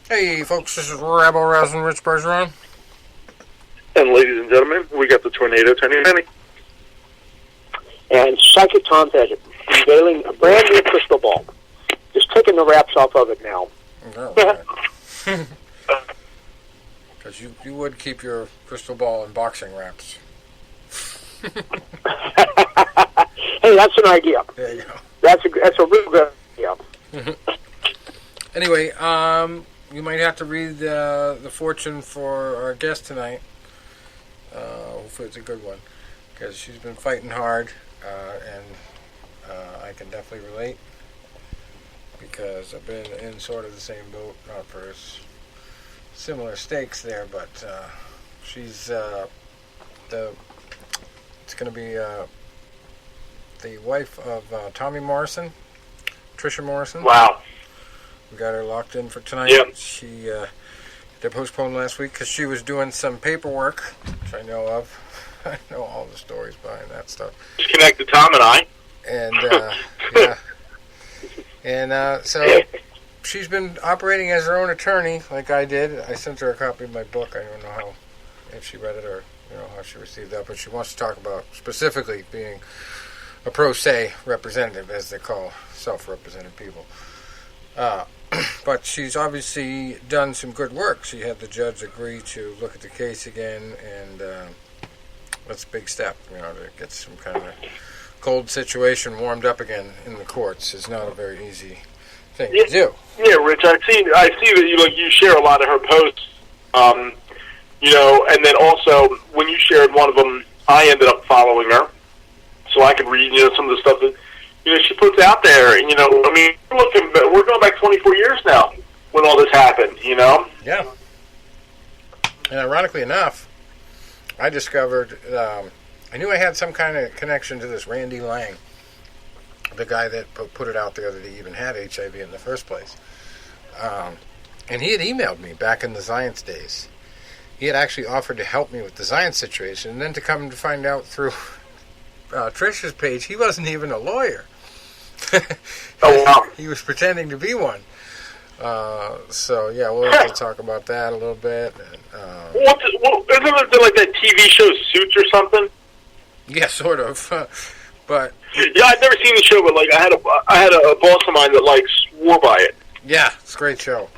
Hey, folks, this is Rabble Rousing Rich Bergeron. And ladies and gentlemen, we got the Tornado, Tony Penny. And Psychic Tom Paget, unveiling a brand new crystal ball. Just taking the wraps off of it now. Because you would keep your crystal ball in boxing wraps. Hey, that's an idea. There you go. That's a real good idea. Anyway, you might have to read the fortune for our guest tonight. Hopefully it's a good one. Because she's been fighting hard, and I can definitely relate. Because I've been in sort of the same boat, not for similar stakes there, but she's it's going to be the wife of Tommy Morrison, Trisha Morrison. Wow. We got her locked in for tonight. Yep. She they postponed last week because she was doing some paperwork, which I know of. I know all the stories behind that stuff. Just connected Tom and I. And yeah. And so she's been operating as her own attorney, like I did. I sent her a copy of my book. I don't know if she read it or how she received that, but she wants to talk about specifically being a pro se representative, as they call self-represented people. But she's obviously done some good work. She had the judge agree to look at the case again, and that's a big step, to get some kind of cold situation warmed up again in the courts is not a very easy thing to do. Yeah, Rich, I see that you share a lot of her posts, and then also when you shared one of them, I ended up following her, so I could read some of the stuff that she puts out there. We're going back 24 years now when all this happened. Yeah. And ironically enough, I discovered, I knew I had some kind of connection to this Randy Lang, the guy that put it out there that he even had HIV in the first place. And he had emailed me back in the Zions days. He had actually offered to help me with the Zions situation, and then to come to find out through Trisha's page, he wasn't even a lawyer. Oh, wow. He was pretending to be one. So, yeah, we'll have to talk about that a little bit. And, isn't it like that TV show Suits or something? Yeah, sort of. But yeah, I've never seen the show, but I had a boss of mine that swore by it. Yeah, it's a great show.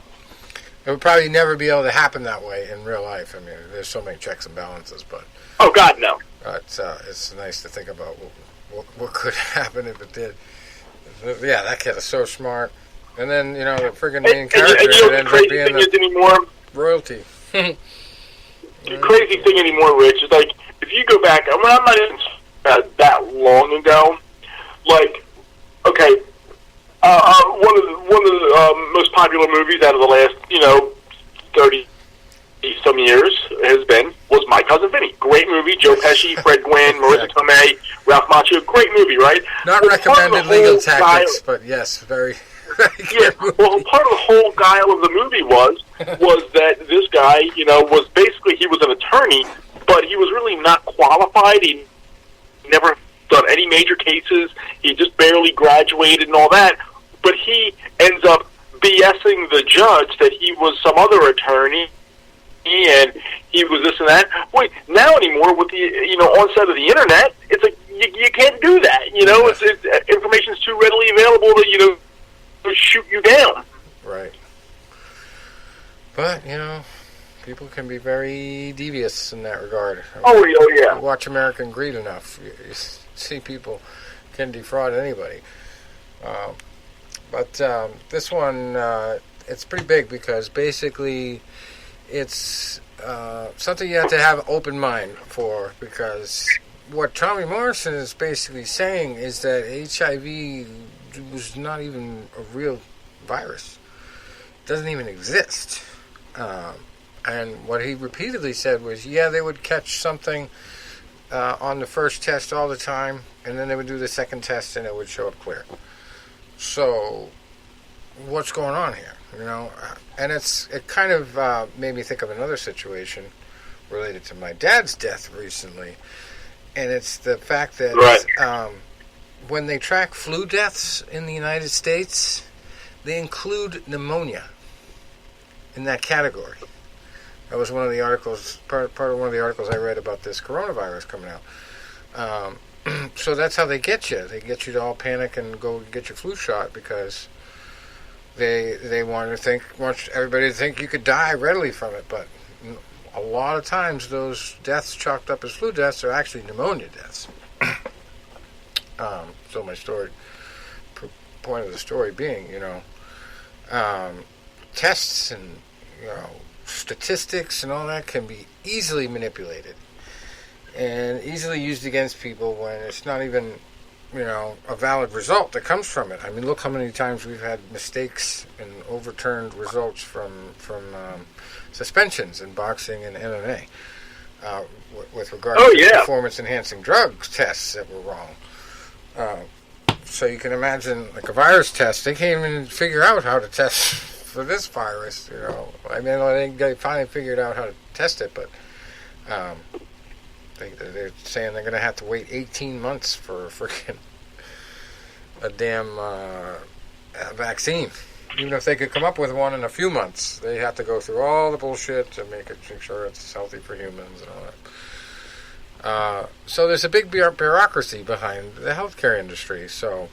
It would probably never be able to happen that way in real life. I mean, there's so many checks and balances, but oh God, no. It's nice to think about what could happen if it did. Yeah, that kid is so smart. And then the friggin' main character ends up being royalty. The crazy thing anymore, Rich, is if you go back, I'm not even that long ago. One of the most popular movies out of the last 30 some years was My Cousin Vinny. Great movie. Joe Pesci, Fred Gwynn, Marissa Tomei, Ralph Macchio. Great movie, right? Not recommended legal tactics, but yes, very. Yeah, well, part of the whole guile of the movie was that this guy, was basically, he was an attorney, but he was really not qualified. He never done any major cases. He just barely graduated and all that. But he ends up BSing the judge that he was some other attorney, and he was this and that. Wait, now anymore with the onset of the internet, it's like you can't do that. It's information's too readily available to shoot you down. Right. But, people can be very devious in that regard. Oh yeah. You watch American Greed enough, you see people can defraud anybody. But this one, it's pretty big because basically it's something you have to have an open mind for, because what Tommy Morrison is basically saying is that HIV was not even a real virus. It doesn't even exist. And what he repeatedly said was, they would catch something on the first test all the time, and then they would do the second test and it would show up clear. So, what's going on here? And it kind of made me think of another situation related to my dad's death recently, and it's the fact that when they track flu deaths in the United States, they include pneumonia in that category. That was one of the articles, part of one of the articles I read about this coronavirus coming out. So that's how they get you. They get you to all panic and go get your flu shot because they want everybody to think you could die readily from it. But a lot of times those deaths chalked up as flu deaths are actually pneumonia deaths. So my point of the story being, tests and, statistics and all that can be easily manipulated and easily used against people when it's not even, a valid result that comes from it. I mean, look how many times we've had mistakes and overturned results from suspensions in boxing and MMA with regard to performance-enhancing drugs tests that were wrong. So you can imagine, like a virus test, they can't even figure out how to test for this virus, I mean, they finally figured out how to test it, but they're saying they're going to have to wait 18 months for freaking a damn vaccine. Even if they could come up with one in a few months, they have to go through all the bullshit to make sure it's healthy for humans and all that. So there's a big bureaucracy behind the healthcare industry. So,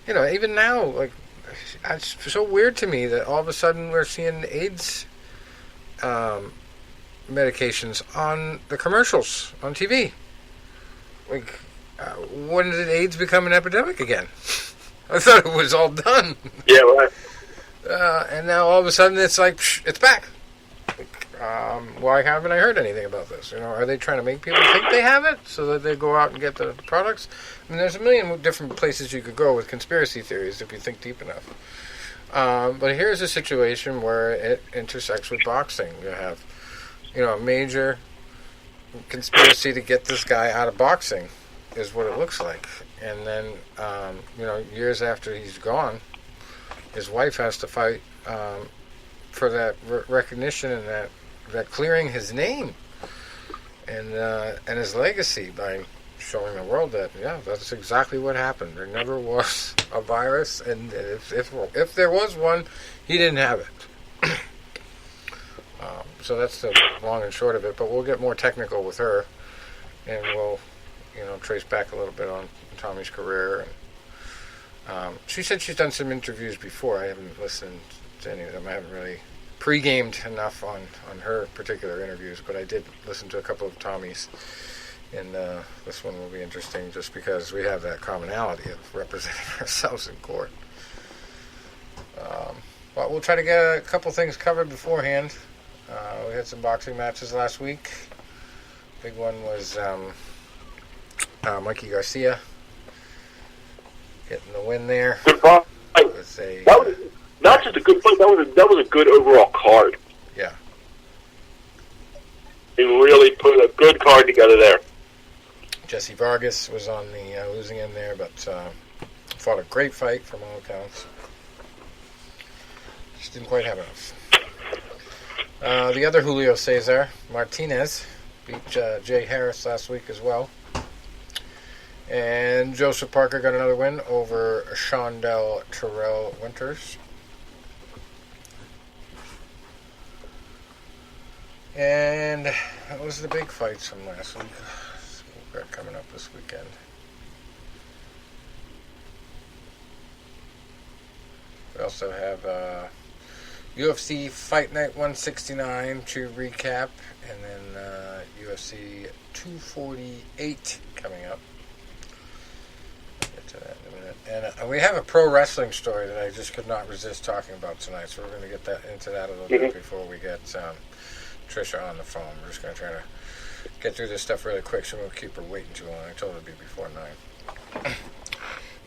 even now, like, it's so weird to me that all of a sudden we're seeing AIDS medications on the commercials on TV. Like, when did AIDS become an epidemic again? I thought it was all done. Yeah, right. And now all of a sudden it's like, it's back. Why haven't I heard anything about this? Are they trying to make people think they have it so that they go out and get the products? I mean, there's a million different places you could go with conspiracy theories if you think deep enough. But here's a situation where it intersects with boxing. You have, a major conspiracy to get this guy out of boxing is what it looks like. And then, years after he's gone, his wife has to fight for that recognition and that clearing his name and his legacy by showing the world that, that's exactly what happened. There never was a virus, and if there was one, he didn't have it. So that's the long and short of it, but we'll get more technical with her, and we'll, trace back a little bit on Tommy's career. And she said she's done some interviews before. I haven't listened to any of them. I haven't really pre-gamed enough on her particular interviews, but I did listen to a couple of Tommy's, and this one will be interesting just because we have that commonality of representing ourselves in court. But we'll try to get a couple things covered beforehand. We had some boxing matches last week. Big one was Mikey Garcia getting the win there. Good fight. That was not just a good fight. That was a good overall card. Yeah. He really put a good card together there. Jesse Vargas was on the losing end there, but fought a great fight from all accounts. Just didn't quite have enough. The other Julio Cesar Martinez beat Jay Harris last week as well. And Joseph Parker got another win over Shondell Terrell Winters. And that was the big fights from last week. So we've got coming up this weekend. We also have UFC Fight Night 169 to recap, and then UFC 248 coming up. I'll get to that in a minute. And we have a pro wrestling story that I just could not resist talking about tonight, so we're going to get into that a little bit before we get Trisha on the phone. We're just going to try to get through this stuff really quick, so we won't keep her waiting too long. I told her to be before 9.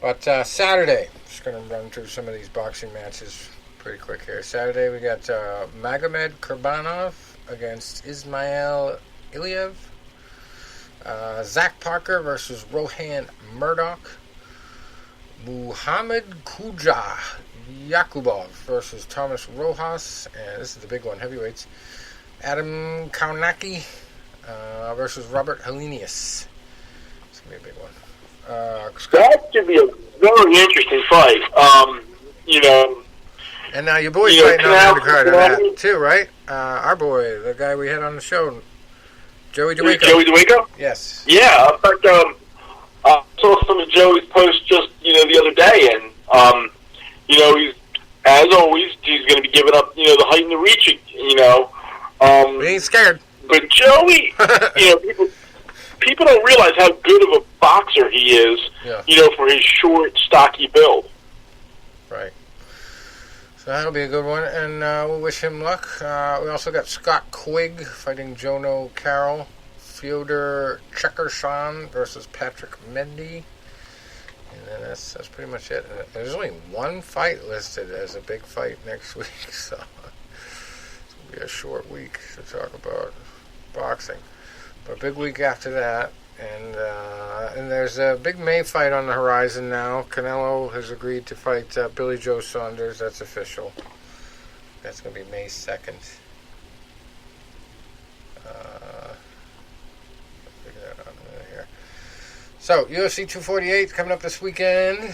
But Saturday, just going to run through some of these boxing matches pretty quick here. Saturday, we got Magomed Kurbanov against Ismail Iliev. Zach Parker versus Rohan Murdoch. Muhammad Kuja Yakubov versus Thomas Rojas. And this is the big one, heavyweights. Adam Kaunaki versus Robert Helenius. It's going to be a big one. That should be a very interesting fight. And now your boy's You know, fighting on Canelo- the undercard of that too, right? Our boy, the guy we had on the show, Joey DeWaco. Joey DeWaco? Yes. Yeah, in fact, I saw some of Joey's posts just, the other day, and, he's, as always, he's going to be giving up, the height and the reach, We ain't scared. But Joey, people don't realize how good of a boxer he is, for his short, stocky build. Right. So that'll be a good one, and we'll wish him luck. We also got Scott Quigg fighting Jono Carroll. Fyodor Chekhershan versus Patrick Mendy. And then that's pretty much it. And there's only one fight listed as a big fight next week, so it's going to be a short week to talk about boxing. But a big week after that. And there's a big May fight on the horizon now. Canelo has agreed to fight Billy Joe Saunders. That's official. That's going to be May 2nd. Figure that out in a minute here. So, UFC 248 coming up this weekend.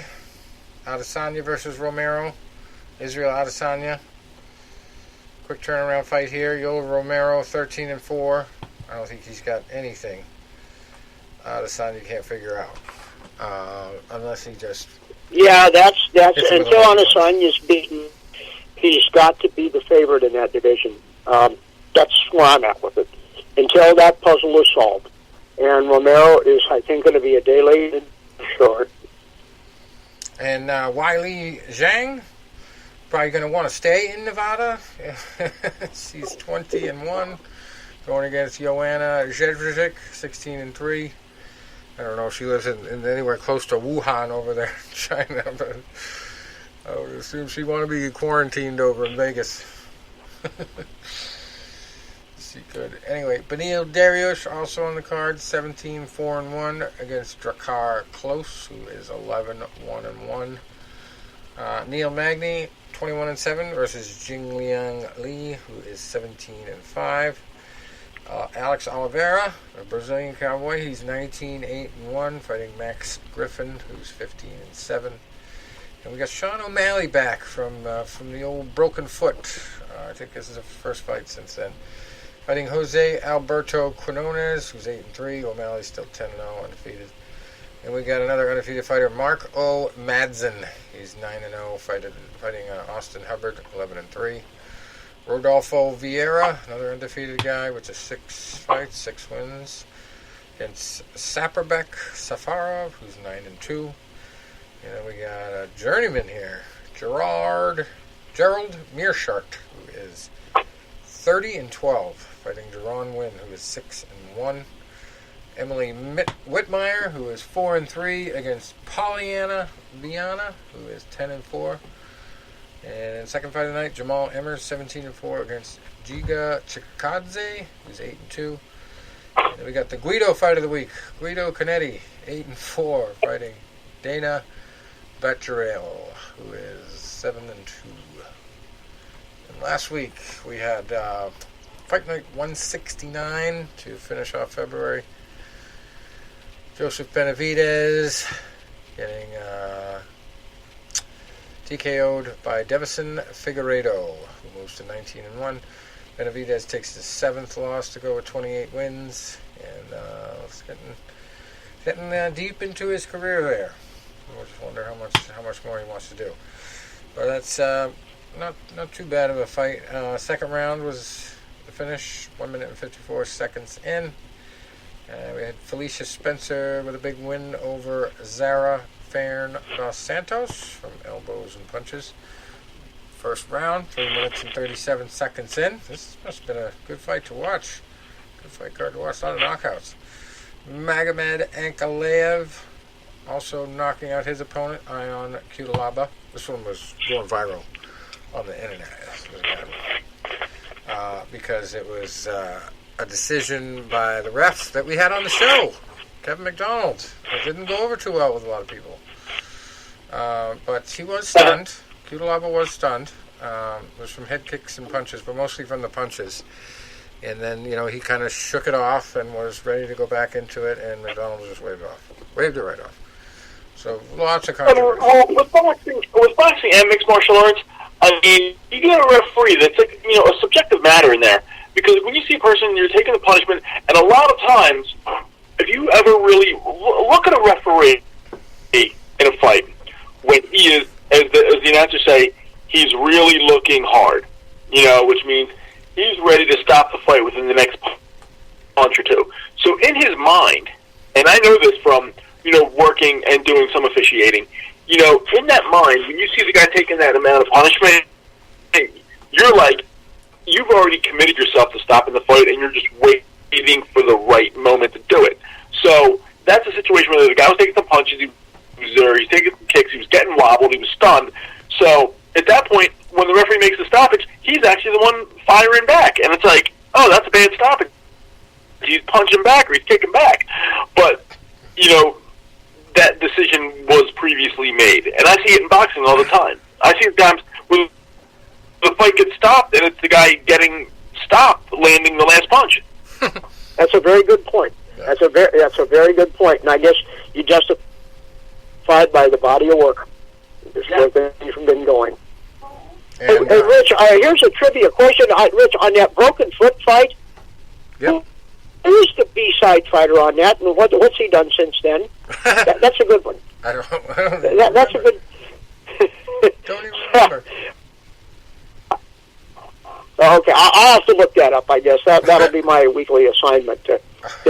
Adesanya versus Romero. Israel Adesanya. Quick turnaround fight here. Yoel Romero, 13-4. I don't think he's got anything. Adesanya can't figure out. Unless he just... Yeah, that's until Adesanya's beaten, he's got to be the favorite in that division. That's where I'm at with it. Until that puzzle is solved. And Romero is, I think, going to be a day late short. And Weili Zhang, probably going to want to stay in Nevada. She's 20-1. Going against Joanna Jędrzejczyk, 16-3. I don't know if she lives in anywhere close to Wuhan over there in China, but I would assume she'd want to be quarantined over in Vegas. She could. Anyway, Beneil Dariush also on the card, 17-4-1 against Drakkar Klose, who is 11-1-1. Neil Magny, 21-7 versus Jingliang Li, who is 17-5. Alex Oliveira, a Brazilian cowboy, he's 19-8-1, fighting Max Griffin, who's 15-7. And we got Sean O'Malley back from the old broken foot. I think this is the first fight since then. Fighting Jose Alberto Quinones, who's 8-3. O'Malley's still 10-0, undefeated. And we got another undefeated fighter, Mark O. Madsen. He's 9-0, fighting Austin Hubbard, 11-3. Rodolfo Vieira, another undefeated guy, which is 6 fights, 6 wins. Against Saperbek Safarov, who's 9-2. And then we got a journeyman here, Gerald Meerschaert, who is 30-12, fighting Jerron Wynn, who is 6-1. Emily Whitmire, who is 4-3, against Pollyanna Viana, who is 10-4. And second fight of the night, Jamal Emmers, 17-4 against Giga Chikadze, who's 8-2. And we got the Guido fight of the week, Guido Canetti, 8-4, fighting Dana Batcherel, who is 7-2. And last week we had Fight Night 169 to finish off February. Joseph Benavidez getting TKO'd by Devison Figueiredo, who moves to 19-1. Benavidez takes his 7th loss to go with 28 wins, and it's getting deep into his career there. I just wonder how much more he wants to do. But that's not too bad of a fight. Second round was the finish, 1 minute and 54 seconds in. We had Felicia Spencer with a big win over Zara Fern dos Santos from elbows and punches. First round, 3 minutes and 37 seconds in. This must have been a good fight to watch. Good fight card to watch. A lot of knockouts. Magomed Ankalaev also knocking out his opponent, Ion Cutelaba. This one was going viral on the internet. Because it was a decision by the ref that we had on the show, Kevin McDonald. It didn't go over too well with a lot of people. But he was stunned. Cutelaba was stunned. It was from head kicks and punches, but mostly from the punches. And then, he kind of shook it off and was ready to go back into it, and McDonald just waved it right off. So lots of controversy. With boxing and mixed martial arts, I mean, you get a referee that's like, a subjective matter in there. Because when you see a person, you're taking the punishment, and a lot of times, if you ever really look at a referee in a fight, when he is, as the announcers say, he's really looking hard, which means he's ready to stop the fight within the next punch or two. So in his mind, and I know this from, working and doing some officiating, in that mind, when you see the guy taking that amount of punishment, you're like, you've already committed yourself to stopping the fight, and you're just waiting for the right moment to do it. So that's a situation where the guy was taking some punches, he was taking some kicks, he was getting wobbled, he was stunned. So at that point, when the referee makes the stoppage, he's actually the one firing back, and it's like, oh, that's a bad stoppage. He's punching back or he's kicking back. But, that decision was previously made. And I see it in boxing all the time. I see it times when the fight gets stopped and it's the guy getting stopped landing the last punch. That's a very good point. That's a very good point. And I guess you justify it by the body of work. Just things from getting going. Hey, Rich, here's a trivia question. Rich, on that broken foot fight, yep. Who's the B-side fighter on that, and what's he done since then? That's a good one. I don't that's a good... Don't even remember. Okay, I'll have to look that up, I guess. That'll be my weekly assignment to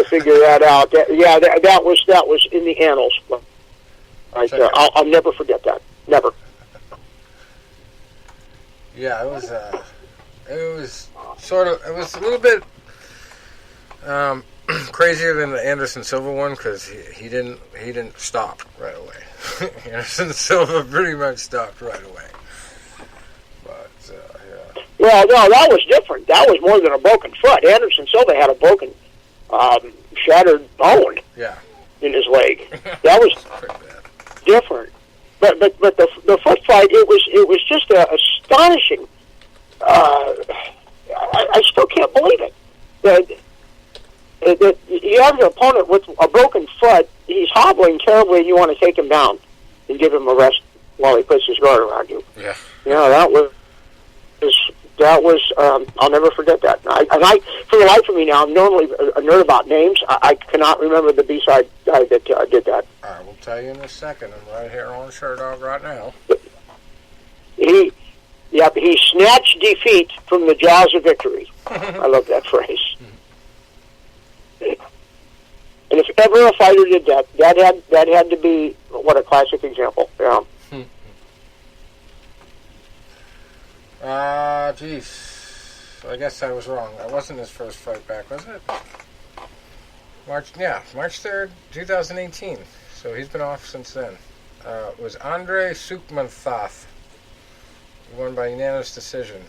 figure that out. That was in the annals. I'll never forget that. Never. Yeah, it was a little bit crazier than the Anderson Silva one because he didn't stop right away. Anderson Silva pretty much stopped right away. But yeah. Well, no, that was different. That was more than a broken foot. Anderson Silva had a broken, shattered bone. Yeah. In his leg. That was different. But the foot fight, it was just astonishing. I still can't believe it. That you have an opponent with a broken foot, he's hobbling terribly, and you want to take him down and give him a rest while he puts his guard around you. Yeah. That was I'll never forget that. I for the life of me now, I'm normally a nerd about names. I cannot remember the B-side guy that did that. I will tell you in a second. I'm right here on Shirt Dog right now. He snatched defeat from the jaws of victory. I love that phrase. And if ever a fighter did that had to be what a classic example. Yeah. Geez. I guess I was wrong. That wasn't his first fight back, was it? March 3rd, 2018. So he's been off since then. It was Andre Sukmanthath. Won by unanimous decision.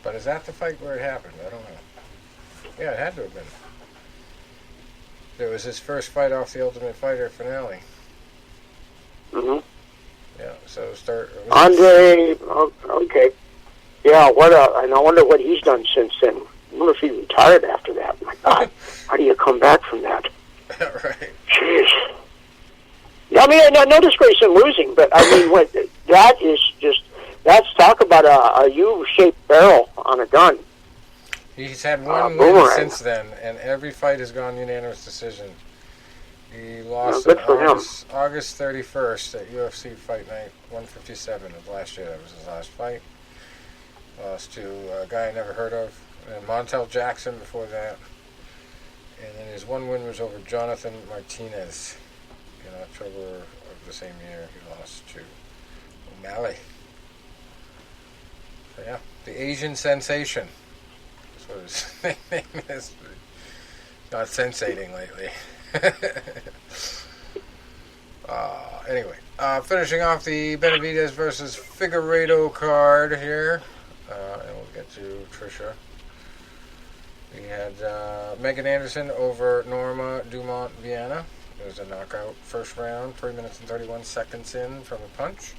But is that the fight where it happened? I don't know. Yeah, it had to have been. It was his first fight off the Ultimate Fighter finale. Mm-hmm. Yeah, so Andre, okay. Yeah, and I wonder what he's done since then. I wonder if he retired after that. My God, how do you come back from that? Right. Jeez. I mean, no disgrace in losing, but I mean, that's talk about a U-shaped barrel on a gun. He's had one win since then, and every fight has gone unanimous decision. He lost on August 31st at UFC Fight Night 157 of last year. That was his last fight. Lost to a guy I never heard of, and Montel Jackson before that. And then his one win was over Jonathan Martinez in October of the same year. He lost to O'Malley. So yeah, the Asian Sensation. That's what his name is. Not sensating lately. Anyway, finishing off the Benavidez versus Figueiredo card here, and we'll get to Trisha. We had Megan Anderson over Norma Dumont Viana. It was a knockout first round, 3 minutes and 31 seconds in from a punch.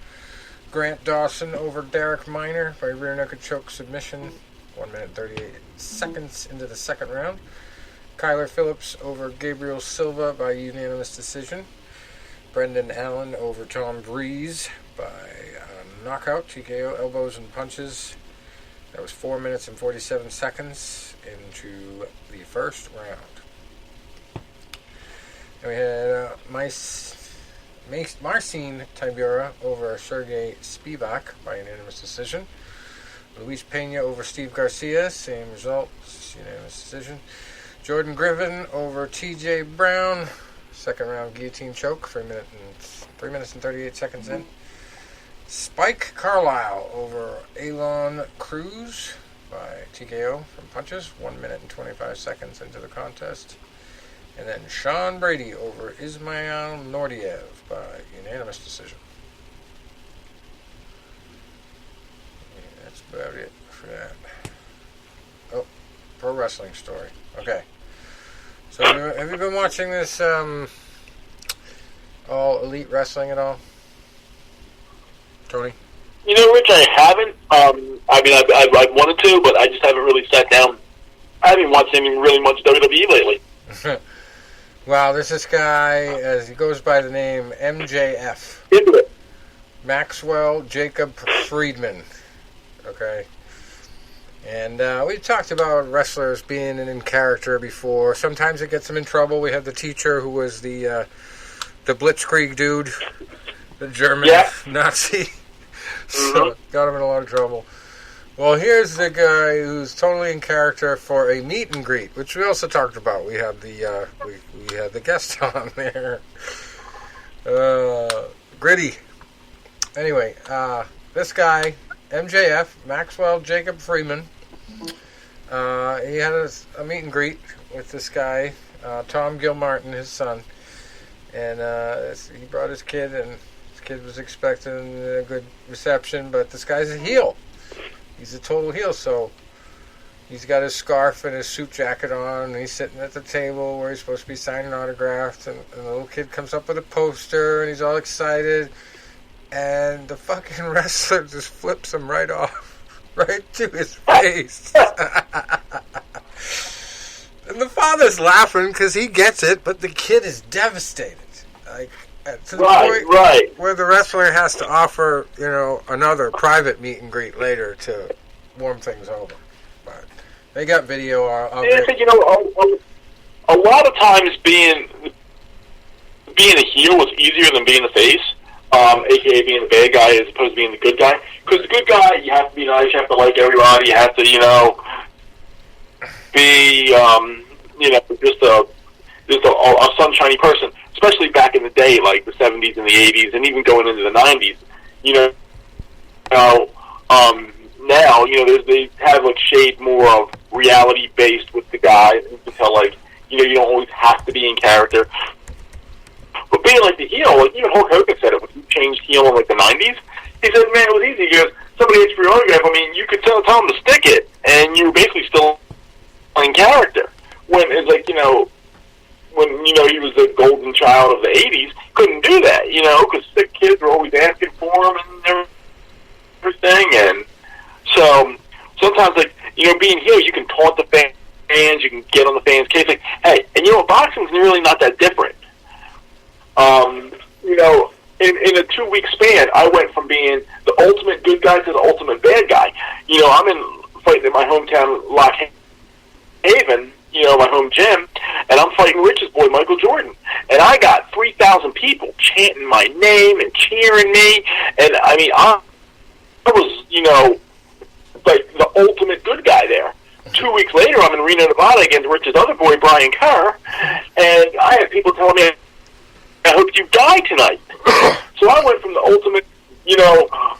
Grant Dawson over Derek Minor by rear naked choke submission, 1 minute 38 seconds into the second round. Kyler Phillips over Gabriel Silva by unanimous decision. Brendan Allen over Tom Breeze by knockout, TKO, elbows and punches. That was 4 minutes and 47 seconds into the first round. And we had Marcin Tybura over Sergey Spivak by unanimous decision. Luis Pena over Steve Garcia, same result, unanimous decision. Jordan Griffin over TJ Brown, second round guillotine choke, 3 minutes and 38 seconds in. Spike Carlisle over Elon Cruz by TKO from punches, 1 minute and 25 seconds into the contest. And then Sean Brady over Ismail Nordiev by unanimous decision. Yeah, that's about it for that. Oh, Pro Wrestling Story. Okay. So have you been watching this All Elite Wrestling at all? Tony? You know, Rich, I haven't. I've wanted to, but I just haven't really sat down. I haven't watched any really much WWE lately. Wow, there's this guy, as he goes by the name MJF. Maxwell Jacob Friedman. Okay. And we talked about wrestlers being in character before. Sometimes it gets them in trouble. We had the teacher who was the Blitzkrieg dude, the German Nazi. So got him in a lot of trouble. Well, here's the guy who's totally in character for a meet and greet, which we also talked about. We had the we had the guest on there, Gritty. Anyway, this guy MJF Maxwell Jacob Freeman. He had a meet and greet with this guy, Tom Gilmartin, his son, and he brought his kid, and his kid was expecting a good reception, but this guy's a heel. He's a total heel, so he's got his scarf and his suit jacket on, and he's sitting at the table where he's supposed to be signing autographs, and the little kid comes up with a poster, and he's all excited, and the fucking wrestler just flips him right off, right to his face. And the father's laughing because he gets it, but the kid is devastated. Like, to the point where the wrestler has to offer, another private meet and greet later to warm things over. But they got video of it. A lot of times being a heel is easier than being the face, aka being the bad guy as opposed to being the good guy. Because the good guy, you have to be nice, you have to like everybody, you have to, be, just a sunshiny person. Especially back in the day, like the 70s and the 80s, and even going into the 90s. Now, they have like shade more of reality based with the guys. You can tell, you don't always have to be in character. But being like the heel, like even Hulk Hogan said it when he changed heel in like the 90s. He said, "Man, it was easy." He goes, "Somebody asked for your autograph. I mean, you could tell them to stick it, and you were basically still in character." When it's like, when, he was the golden child of the 80s, couldn't do that, because sick kids were always asking for him and everything. And so sometimes, being here, you can taunt the fans, you can get on the fans' case. Like, hey, and boxing's really not that different. In a 2-week span, I went from being the ultimate good guy to the ultimate bad guy. I'm fighting in my hometown, Lock Haven, my home gym, and I'm fighting Rich's boy, Michael Jordan. And I got 3,000 people chanting my name and cheering me. And, I was, like the ultimate good guy there. 2 weeks later, I'm in Reno, Nevada against Rich's other boy, Brian Kerr, and I had people telling me, "I hope you die tonight." So I went from the ultimate,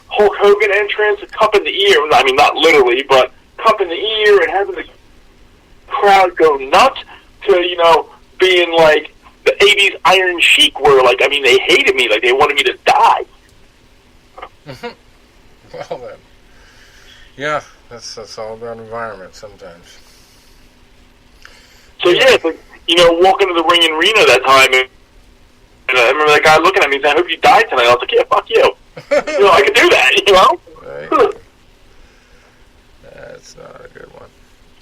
Hulk Hogan entrance, a cup in the ear. I mean, not literally, but cup in the ear and having the crowd go nuts to, being like the 80s Iron Sheik where, they hated me. Like, they wanted me to die. Well, then. Yeah, that's all about environment sometimes. So, yeah, it's like, walking to the ring in Reno that time, and I remember that guy looking at me and saying, "I hope you die tonight." I was like, "Yeah, fuck you." I could do that, Right. That's not a good one.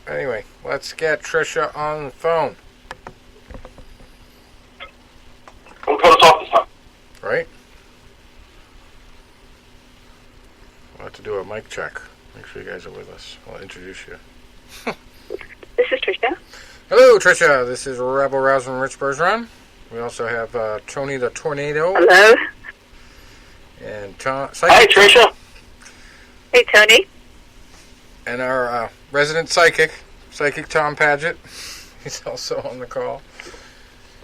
Anyway, let's get Trisha on the phone. Don't cut us off this time. Mic check. Make sure you guys are with us. I'll introduce you. This is Trisha. Hello, Trisha. This is Rebel Rouse and Rich Bergeron. We also have Tony the Tornado. Hello. And Hi, Trisha. Hey, Tony. And our resident psychic Tom Paget. He's also on the call.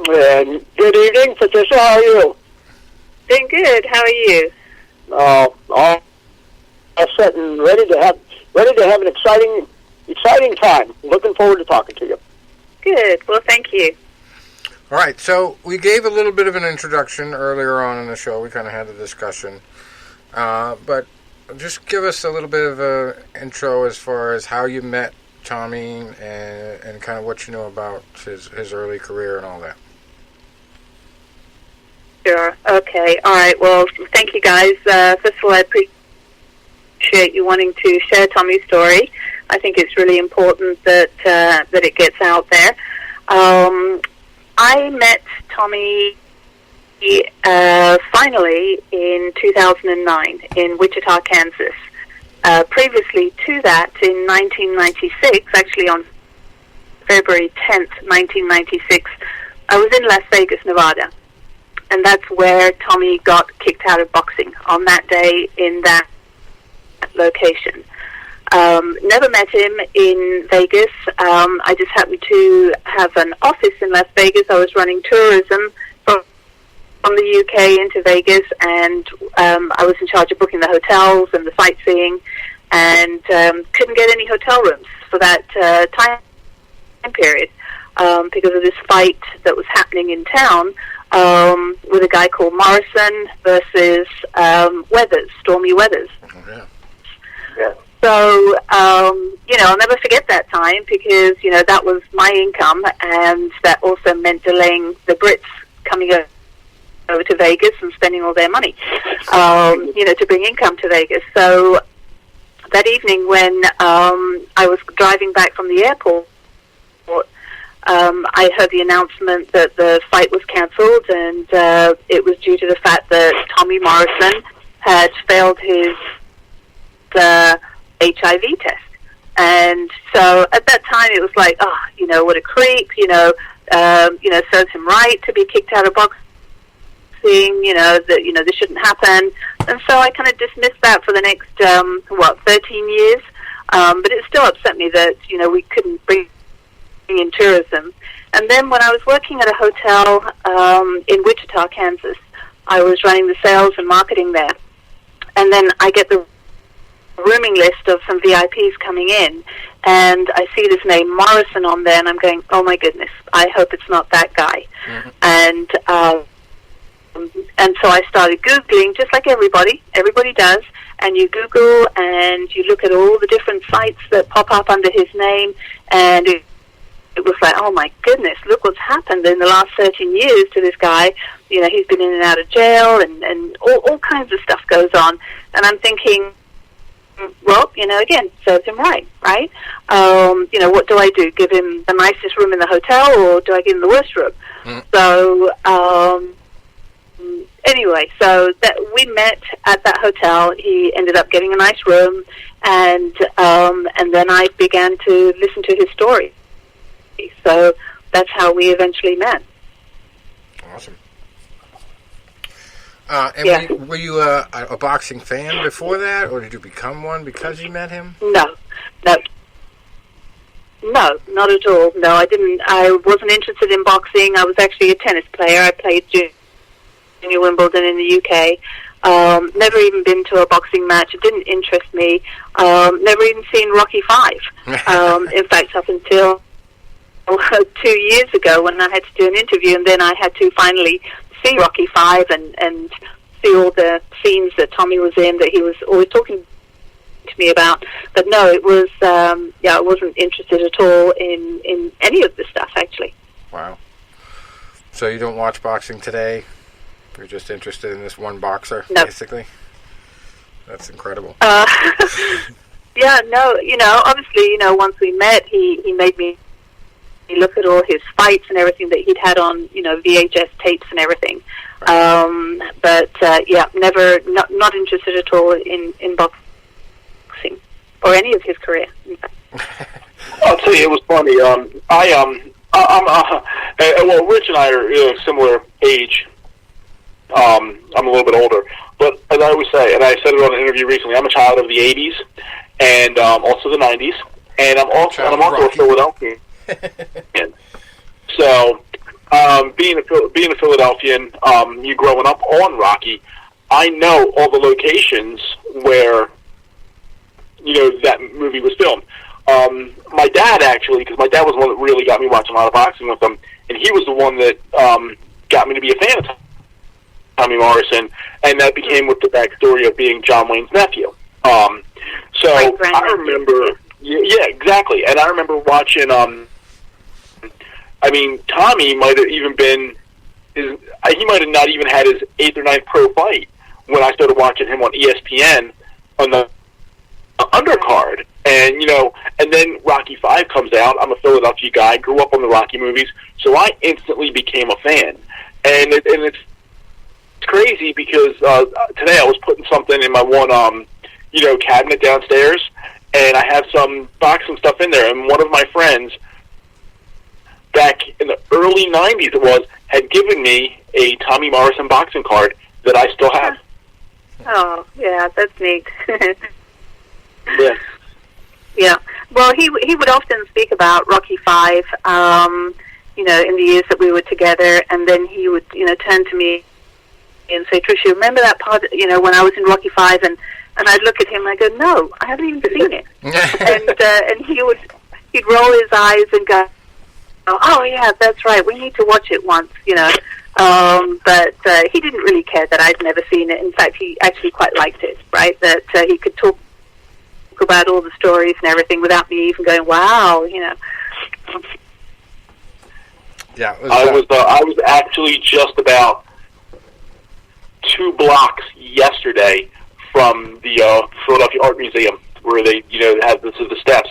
And good evening, Patricia. How are you? Doing good. How are you? All set and ready to have an exciting time. Looking forward to talking to you. Good. Well, thank you. All right, so we gave a little bit of an introduction earlier on in the show. We kind of had a discussion. But just give us a little bit of an intro as far as how you met Tommy and kind of what you know about his early career and all that. Sure. Okay. All right. Well, thank you, guys. First of all, I appreciate you wanting to share Tommy's story. I think it's really important that it gets out there. I met Tommy finally in 2009 in Wichita, Kansas. Previously to that, in 1996, actually on February 10th, 1996, I was in Las Vegas, Nevada. And that's where Tommy got kicked out of boxing, on that day in that location. Never met him in Vegas. I just happened to have an office in Las Vegas. I was running tourism from the UK into Vegas, and I was in charge of booking the hotels and the sightseeing, and couldn't get any hotel rooms for that time period because of this fight that was happening in town with a guy called Morrison versus Stormy Weathers. Oh, yeah. Yeah. So, I'll never forget that time because, that was my income, and that also meant delaying the Brits coming over to Vegas and spending all their money, to bring income to Vegas. So that evening when I was driving back from the airport, I heard the announcement that the fight was cancelled, and it was due to the fact that Tommy Morrison had failed his HIV test. And so at that time it was like, what a creep, serves him right to be kicked out of boxing, this shouldn't happen. And so I kind of dismissed that for the next, 13 years. But it still upset me that, we couldn't bring in tourism. And then when I was working at a hotel in Wichita, Kansas, I was running the sales and marketing there. And then I get the rooming list of some VIPs coming in, and I see this name Morrison on there, and I'm going, oh my goodness, I hope it's not that guy. Mm-hmm. And so I started Googling, just like everybody does, and you Google and you look at all the different sites that pop up under his name, and it was like, oh my goodness, look what's happened in the last 13 years to this guy. He's been in and out of jail, and all kinds of stuff goes on. And I'm thinking, well, again, serves him right? What do I do? Give him the nicest room in the hotel, or do I give him the worst room? Mm. So, anyway, so that we met at that hotel. He ended up getting a nice room, and then I began to listen to his story. So that's how we eventually met. Awesome. And were you a boxing fan before that, or did you become one because you met him? No, not at all. No, I didn't. I wasn't interested in boxing. I was actually a tennis player. I played junior Wimbledon in the UK. Never even been to a boxing match. It didn't interest me. Never even seen Rocky V. In fact, up until 2 years ago when I had to do an interview, and then I had to finally see Rocky V and see all the scenes that Tommy was in that he was always talking to me about. But no, it was, I wasn't interested at all in any of the stuff, actually. Wow. So you don't watch boxing today? You're just interested in this one boxer, basically? That's incredible. Yeah, no, obviously, once we met, he made me look at all his fights and everything that he'd had on, VHS tapes and everything. But never, not interested at all in boxing or any of his career, in fact. I'll tell you, it was funny. Well, Rich and I are similar age. I'm a little bit older, but as I always say, and I said it on an interview recently, I'm a child of the '80s and also the '90s, and I'm also a Philadelphian. So, being a Philadelphian, you growing up on Rocky, I know all the locations where that movie was filmed. My dad, actually, because my dad was the one that really got me watching a lot of boxing with him, and he was the one that got me to be a fan of Tommy Morrison, and that became with the backstory of being John Wayne's nephew. So I remember, yeah, exactly, and I remember watching. Tommy might have even been he might have not even had his 8th or 9th pro fight when I started watching him on ESPN on the undercard. And, and then Rocky V comes out. I'm a Philadelphia guy, grew up on the Rocky movies, so I instantly became a fan. And it's crazy because today I was putting something in my one, cabinet downstairs, and I have some boxing stuff in there. And one of my friends, back in the early 90s had given me a Tommy Morrison boxing card that I still have. Oh, yeah, that's neat. Yeah. Yeah. Well, he would often speak about Rocky V, in the years that we were together, and then he would, turn to me and say, Trisha, remember that part, when I was in Rocky V? And I'd look at him and I'd go, no, I haven't even seen it. And he'd roll his eyes and go, oh, yeah, that's right, we need to watch it once, But he didn't really care that I'd never seen it. In fact, he actually quite liked it, right, that he could talk about all the stories and everything without me even going, wow, Yeah, I was actually just about 2 blocks yesterday from the Philadelphia Art Museum where they, have the steps.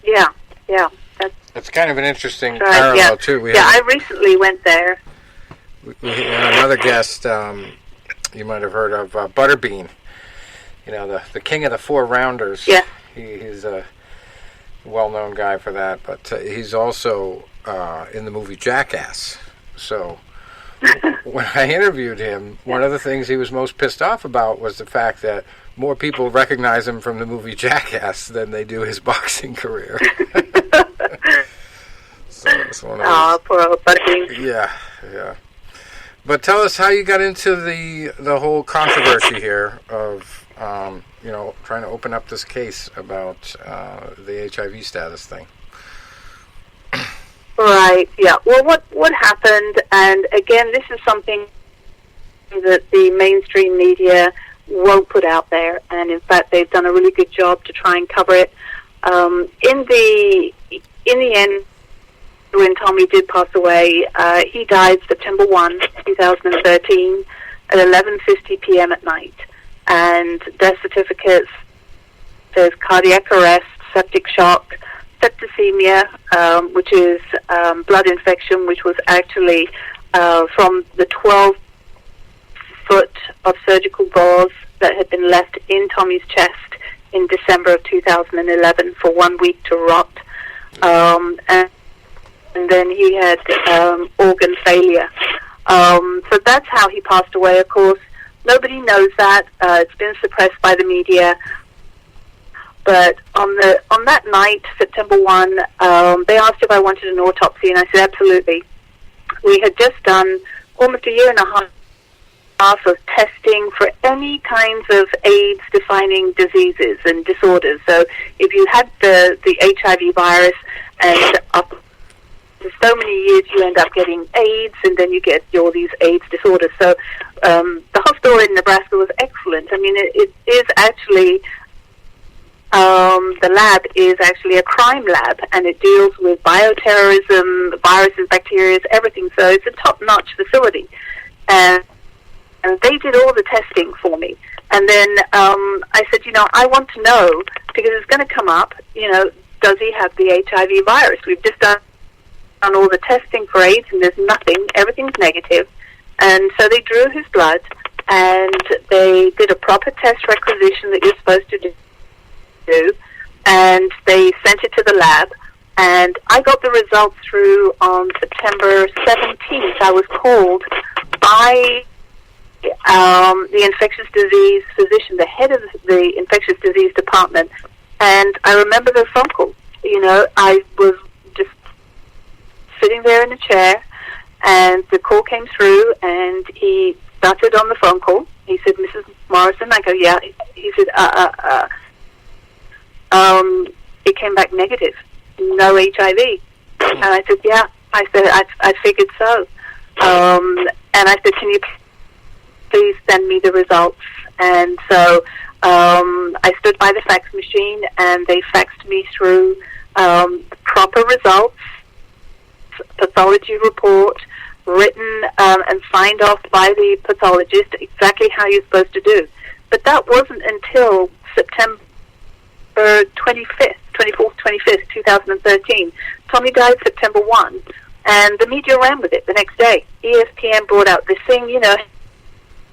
Yeah. It's kind of an interesting parallel, too. I recently went there. We had another guest you might have heard of, Butterbean. The king of the 4 rounders. Yeah. He's a well-known guy for that, but he's also in the movie Jackass. So when I interviewed him, one of the things he was most pissed off about was the fact that more people recognize him from the movie Jackass than they do his boxing career. So it's one of those. Poor old Butterbean. Yeah. But tell us how you got into the whole controversy here of trying to open up this case about the HIV status thing. Right. Yeah. Well, what happened? And again, this is something that the mainstream media won't put out there, and in fact, they've done a really good job to try and cover it. In the end, when Tommy did pass away, he died September 1, 2013, at 11:50 p.m. at night. And death certificates says cardiac arrest, septic shock, septicemia, which is blood infection, which was actually from the 12 foot of surgical gauze that had been left in Tommy's chest in December of 2011 for 1 week to rot. And then he had organ failure. So that's how he passed away, of course. Nobody knows that. It's been suppressed by the media. But on that night, September 1, they asked if I wanted an autopsy, and I said absolutely. We had just done almost a year and a half of testing for any kinds of AIDS-defining diseases and disorders. So if you had the HIV virus, and up for so many years you end up getting AIDS, and then you get all these AIDS disorders. So the hospital in Nebraska was excellent. I mean, it is actually... the lab is actually a crime lab, and it deals with bioterrorism, viruses, bacteria, everything. So it's a top-notch facility. And they did all the testing for me. And then I said, I want to know, because it's going to come up, does he have the HIV virus? We've just done all the testing for AIDS, and there's nothing. Everything's negative. And so they drew his blood, and they did a proper test requisition that you're supposed to do. do, and they sent it to the lab, and I got the results through on September 17th. I was called by the infectious disease physician, the head of the infectious disease department, and I remember the phone call. I was just sitting there in a chair, and the call came through, and he started on the phone call. He said, "Mrs. Morrison." I go, "Yeah." He said, it came back negative, no HIV. And I said, "Yeah." I said, I figured so. And I said, "Can you please send me the results?" And so I stood by the fax machine, and they faxed me through proper results, pathology report, written and signed off by the pathologist, exactly how you're supposed to do. But that wasn't until September 24th, 25th, 2013. Tommy died September 1, and the media ran with it the next day. ESPN brought out this thing,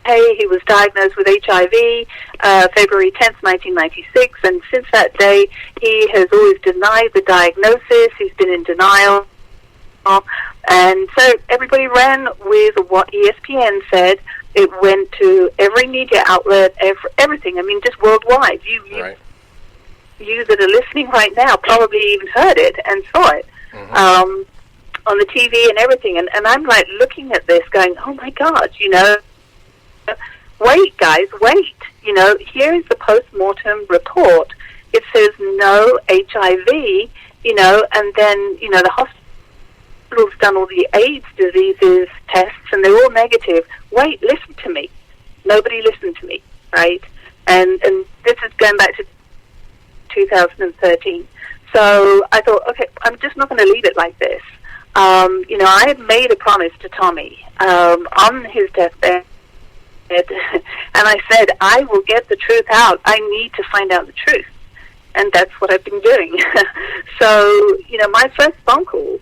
hey, he was diagnosed with HIV February 10th, 1996, and since that day, he has always denied the diagnosis. He's been in denial. And so everybody ran with what ESPN said. It went to every media outlet, everything. I mean, just worldwide. You that are listening right now probably even heard it and saw it on the TV and everything. And I'm like looking at this going, oh my God, wait, guys, wait. Here is the post-mortem report. It says no HIV, and then, the hospital's done all the AIDS diseases tests, and they're all negative. Wait, listen to me. Nobody listened to me, right? And this is going back to 2013. So I thought, okay, I'm just not going to leave it like this. I had made a promise to Tommy on his deathbed, and I said, I will get the truth out. I need to find out the truth. And that's what I've been doing. So, my first phone call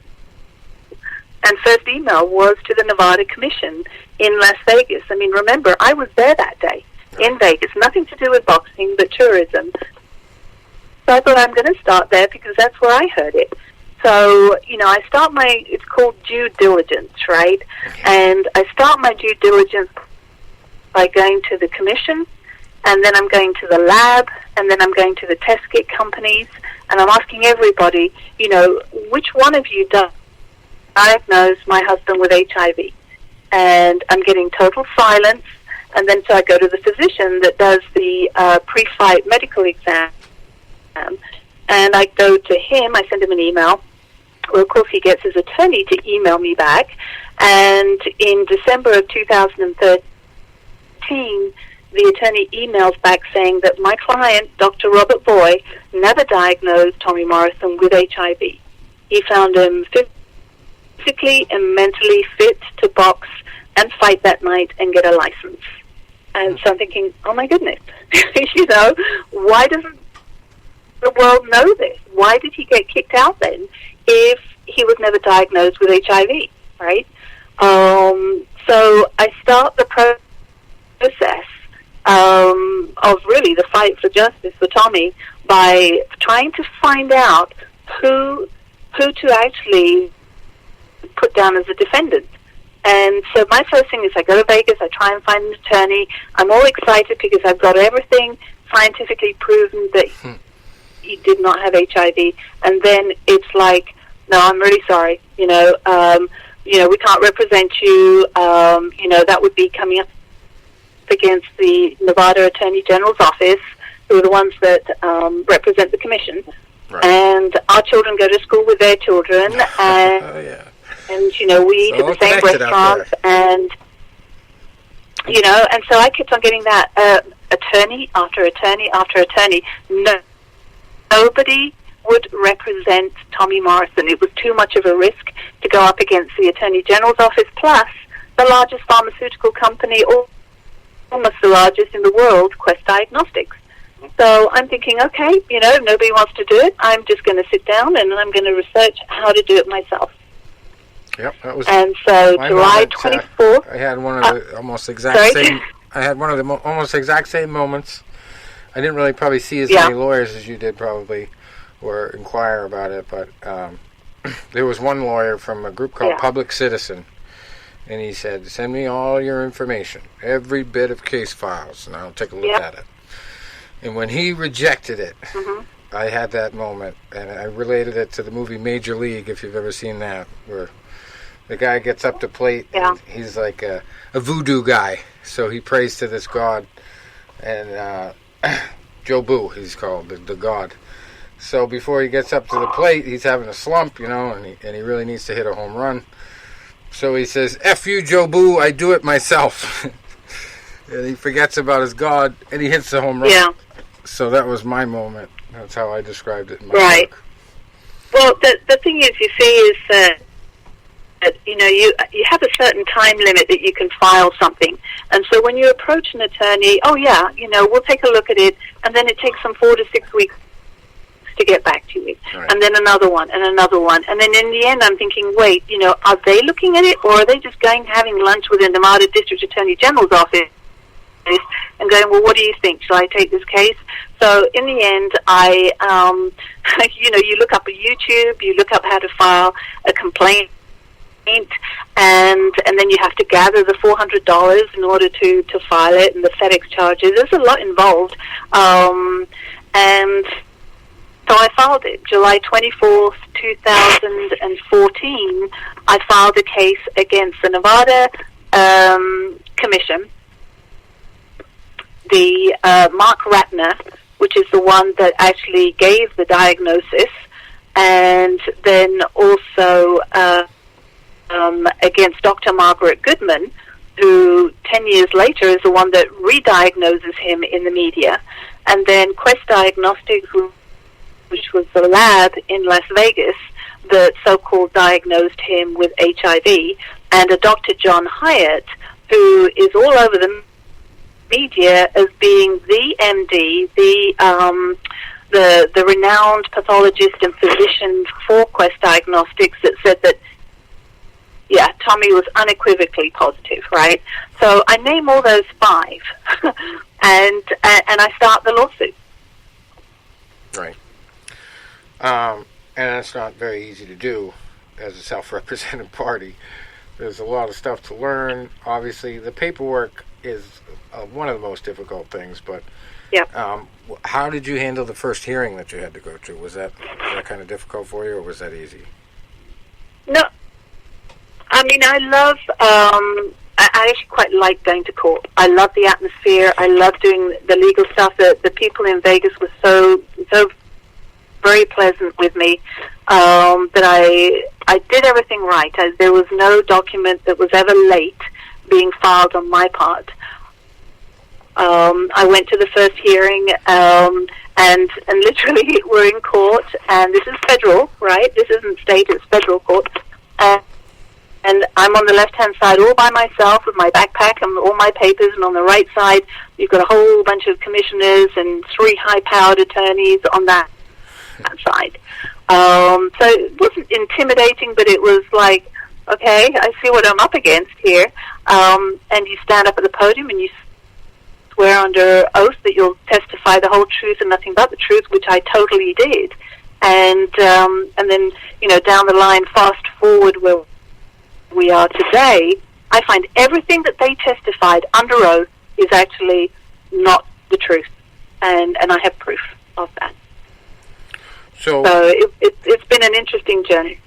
and first email was to the Nevada Commission in Las Vegas. I mean, remember, I was there that day in Vegas. Nothing to do with boxing, but tourism. So I thought I'm going to start there because that's where I heard it. So, I start it's called due diligence, right? And I start my due diligence by going to the commission, and then I'm going to the lab, and then I'm going to the test kit companies, and I'm asking everybody, which one of you diagnosed my husband with HIV? And I'm getting total silence, and then so I go to the physician that does the pre-fight medical exam, and I go to him, I send him an email. Well, of course, he gets his attorney to email me back, and in December of 2013, the attorney emails back saying that my client, Dr. Robert Boy, never diagnosed Tommy Morrison with HIV. He found him physically and mentally fit to box and fight that night and get a license. And so I'm thinking, oh my goodness, why doesn't the world know this? Why did he get kicked out then if he was never diagnosed with HIV, right? So I start the process of really the fight for justice for Tommy by trying to find out who to actually put down as a defendant. And so my first thing is I go to Vegas, I try and find an attorney. I'm all excited because I've got everything scientifically proven that he did not have HIV. And then it's like, no, I'm really sorry. We can't represent you. That would be coming up against the Nevada Attorney General's office, who are the ones that represent the commission. Right. And our children go to school with their children, and and we eat at the same restaurants, and and so I kept on getting that attorney after attorney after attorney. Nobody would represent Tommy Morrison. It was too much of a risk to go up against the Attorney General's office, plus the largest pharmaceutical company, almost the largest in the world, Quest Diagnostics. So I'm thinking, okay, nobody wants to do it. I'm just going to sit down and I'm going to research how to do it myself. Yep, that was. And so July 24th. I had one of the almost exact same. I had one of the almost exact same moments. I didn't really probably see as many lawyers as you did probably, or inquire about it, but there was one lawyer from a group called Public Citizen, and he said, send me all your information, every bit of case files, and I'll take a look at it. And when he rejected it, I had that moment, and I related it to the movie Major League, if you've ever seen that, where the guy gets up to plate, and he's like a voodoo guy, so he prays to this god, and Joe Boo, he's called, the god. So before he gets up to the plate, he's having a slump, and he really needs to hit a home run. So he says, F you, Joe Boo, I do it myself. And he forgets about his God, and he hits the home run. Yeah. So that was my moment. That's how I described it in my book. Well, the thing is, you see, is that you have a certain time limit that you can file something. And so when you approach an attorney, we'll take a look at it, and then it takes them 4 to 6 weeks to get back to you. Right. And then another one, and another one. And then in the end, I'm thinking, wait, are they looking at it, or are they just having lunch with the Nevada District Attorney General's office and going, well, what do you think? Shall I take this case? So in the end, you look up a YouTube, you look up how to file a complaint, and then you have to gather the $400 in order to file it, and the FedEx charges. There's a lot involved. And so I filed it. July 24th, 2014, I filed a case against the Nevada Commission. The Mark Ratner, which is the one that actually gave the diagnosis, and then also against Dr. Margaret Goodman, who 10 years later is the one that re-diagnoses him in the media, and then Quest Diagnostics, which was the lab in Las Vegas that so-called diagnosed him with HIV, and a Dr. John Hyatt, who is all over the media as being the MD, the renowned pathologist and physician for Quest Diagnostics, that said that, Tommy was unequivocally positive, right? So I name all those 5, and I start the lawsuit. Right. And it's not very easy to do as a self-represented party. There's a lot of stuff to learn. Obviously, the paperwork is one of the most difficult things, but how did you handle the first hearing that you had to go to? Was that kind of difficult for you, or was that easy? No. I mean, I love, I actually quite like going to court. I love the atmosphere. I love doing the legal stuff. The people in Vegas were so very pleasant with me, that I did everything right. There was no document that was ever late being filed on my part. I went to the first hearing, and literally we're in court, and this is federal, right? This isn't state, it's federal court. And I'm on the left-hand side all by myself with my backpack and all my papers, and on the right side you've got a whole bunch of commissioners and 3 high-powered attorneys on that side. So it wasn't intimidating, but it was like, okay, I see what I'm up against here. And you stand up at the podium and you swear under oath that you'll testify the whole truth and nothing but the truth, which I totally did. And then, down the line, fast forward where we are today, I find everything that they testified under oath is actually not the truth. And I have proof of that. So it's been an interesting journey.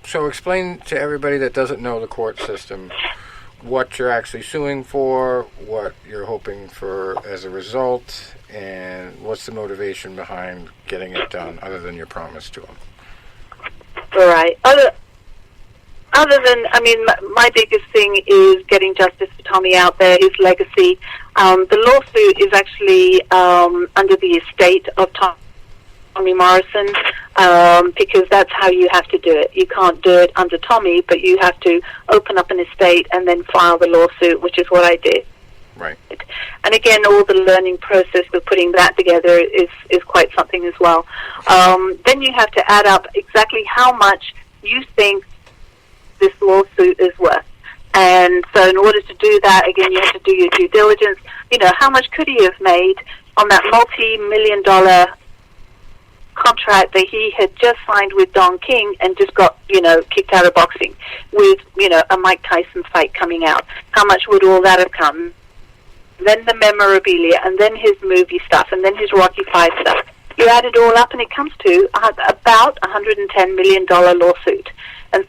So explain to everybody that doesn't know the court system what you're actually suing for, what you're hoping for as a result, and what's the motivation behind getting it done, other than your promise to them. All right. Other than, my biggest thing is getting justice for Tommy out there, his legacy. The lawsuit is actually under the estate of Tommy Morrison, because that's how you have to do it. You can't do it under Tommy, but you have to open up an estate and then file the lawsuit, which is what I did. Right. And again, all the learning process of putting that together is quite something as well. Then you have to add up exactly how much you think this lawsuit is worth. And so in order to do that, again, you have to do your due diligence. How much could he have made on that multi-million-dollar contract that he had just signed with Don King and just got, kicked out of boxing with, a Mike Tyson fight coming out. How much would all that have come? Then the memorabilia, and then his movie stuff, and then his Rocky V stuff. You add it all up, and it comes to about $110 million lawsuit. And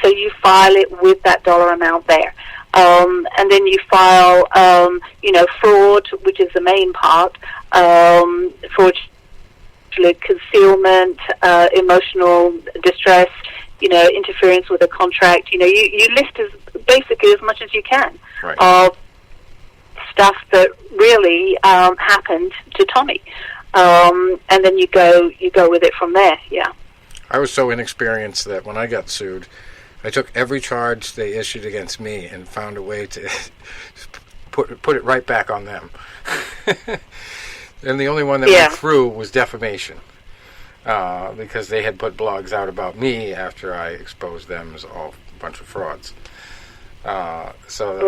so you file it with that dollar amount there. And then you file, fraud, which is the main part, fraudulent concealment, emotional distress, interference with a contract. You list basically as much as you can of stuff that really happened to Tommy. And then you go with it from there. Yeah. I was so inexperienced that when I got sued, I took every charge they issued against me and found a way to put it right back on them. And the only one that went through was defamation, because they had put blogs out about me after I exposed them as a bunch of frauds. So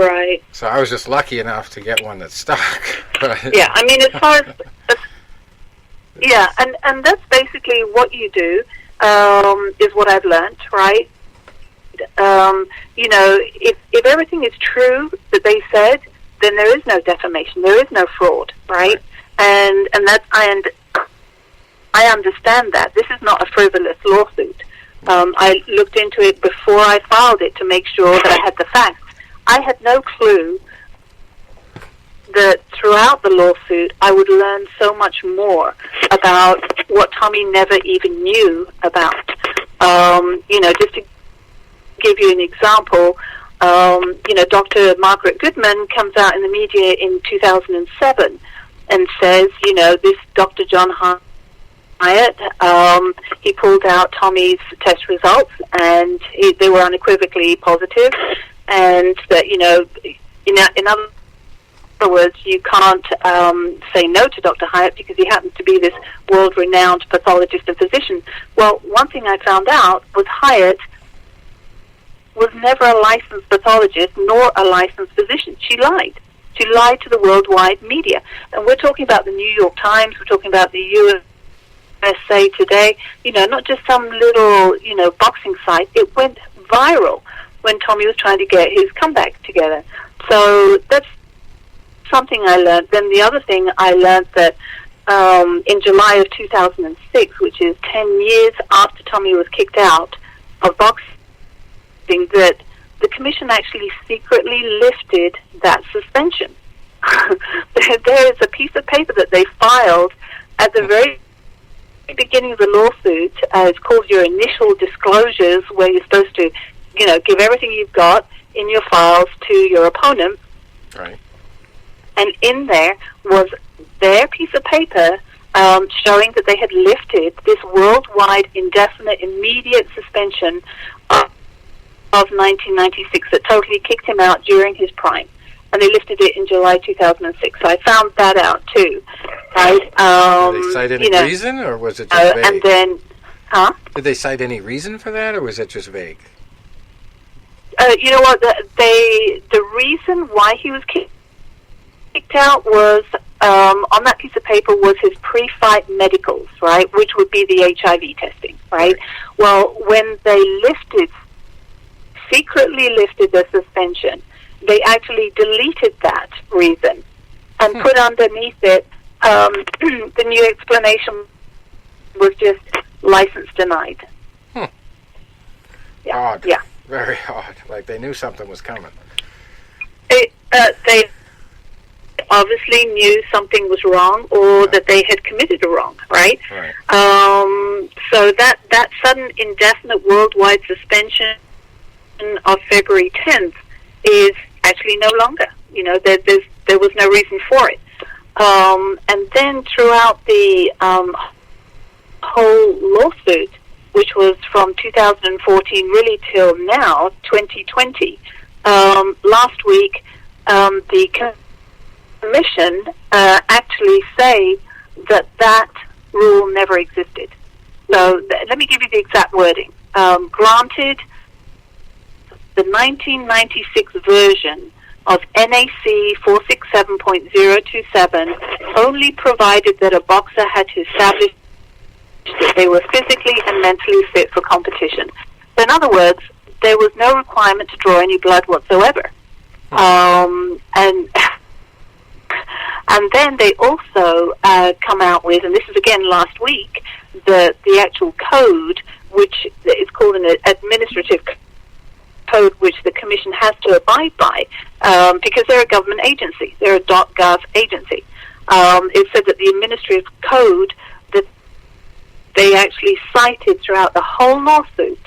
I was just lucky enough to get one that stuck. Yeah, I mean, as far as and that's basically what you do, is what I've learned, right? If everything is true that they said, then there is no defamation, there is no fraud, right? And that I understand that this is not a frivolous lawsuit. I looked into it before I filed it to make sure that I had the facts. I had no clue that throughout the lawsuit I would learn so much more about what Tommy never even knew about. Just to give you an example, Dr. Margaret Goodman comes out in the media in 2007 and says, this Dr. John Hyatt, he pulled out Tommy's test results, and they were unequivocally positive, and that, in other words, you can't say no to Dr. Hyatt because he happens to be this world-renowned pathologist and physician. Well, one thing I found out was Hyatt was never a licensed pathologist nor a licensed physician. She lied. She lied to the worldwide media. And we're talking about the New York Times, we're talking about the USA Today, not just some little, boxing site. It went viral when Tommy was trying to get his comeback together. So that's something I learned. Then the other thing I learned that in July of 2006, which is 10 years after Tommy was kicked out of boxing, that the commission actually secretly lifted that suspension. There is a piece of paper that they filed at the very beginning of the lawsuit. It's called your initial disclosures, where you're supposed to, give everything you've got in your files to your opponent. Right. And in there was their piece of paper showing that they had lifted this worldwide indefinite immediate suspension of 1996 that totally kicked him out during his prime. And they lifted it in July 2006. So I found that out too. Right? Did they cite any reason, or was it just vague? And then, Did they cite any reason for that, or was it just vague? You know what? The reason why he was kicked out was on that piece of paper was his pre-fight medicals, right? Which would be the HIV testing, right? Well, when they secretly lifted the suspension, they actually deleted that reason and put underneath it the new explanation was just license denied. Yeah. Odd. Yeah. Very odd. Like they knew something was coming. They obviously knew something was wrong, or that they had committed a wrong, right? Right. So that sudden indefinite worldwide suspension of February 10th is actually no longer. There was no reason for it. And then throughout the whole lawsuit, which was from 2014 really till now, 2020, last week the commission actually say that rule never existed. So let me give you the exact wording. Granted, the 1996 version of NAC 467.027 only provided that a boxer had to establish that they were physically and mentally fit for competition. So in other words, there was no requirement to draw any blood whatsoever. And then they also come out with, and this is again last week, the actual code, which is called an administrative code, which the commission has to abide by, because they're a government agency. They're a .gov agency. It said that the administrative code that they actually cited throughout the whole lawsuit,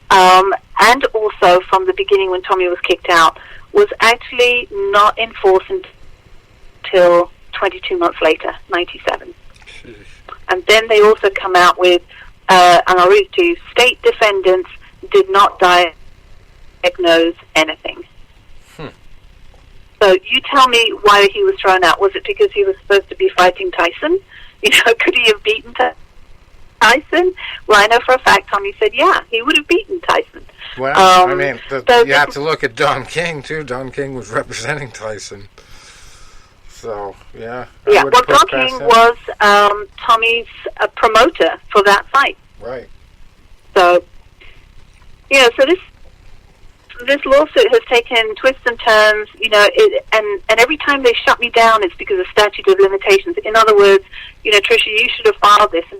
and also from the beginning when Tommy was kicked out, was actually not enforced until 22 months later, 97. And then they also come out with, and I'll read it to you, state defendants did not diagnose anything. So you tell me why he was thrown out. Was it because he was supposed to be fighting Tyson? Could he have beaten Tyson? Well, I know for a fact Tommy said, yeah, he would have beaten Tyson. Well, you have to look at Don King, too. Don King was representing Tyson. So, yeah. Yeah, well, Don King was Tommy's promoter for that fight. Right. So, so this lawsuit has taken twists and turns, and every time they shut me down, it's because of statute of limitations. In other words, Trisha, you should have filed this in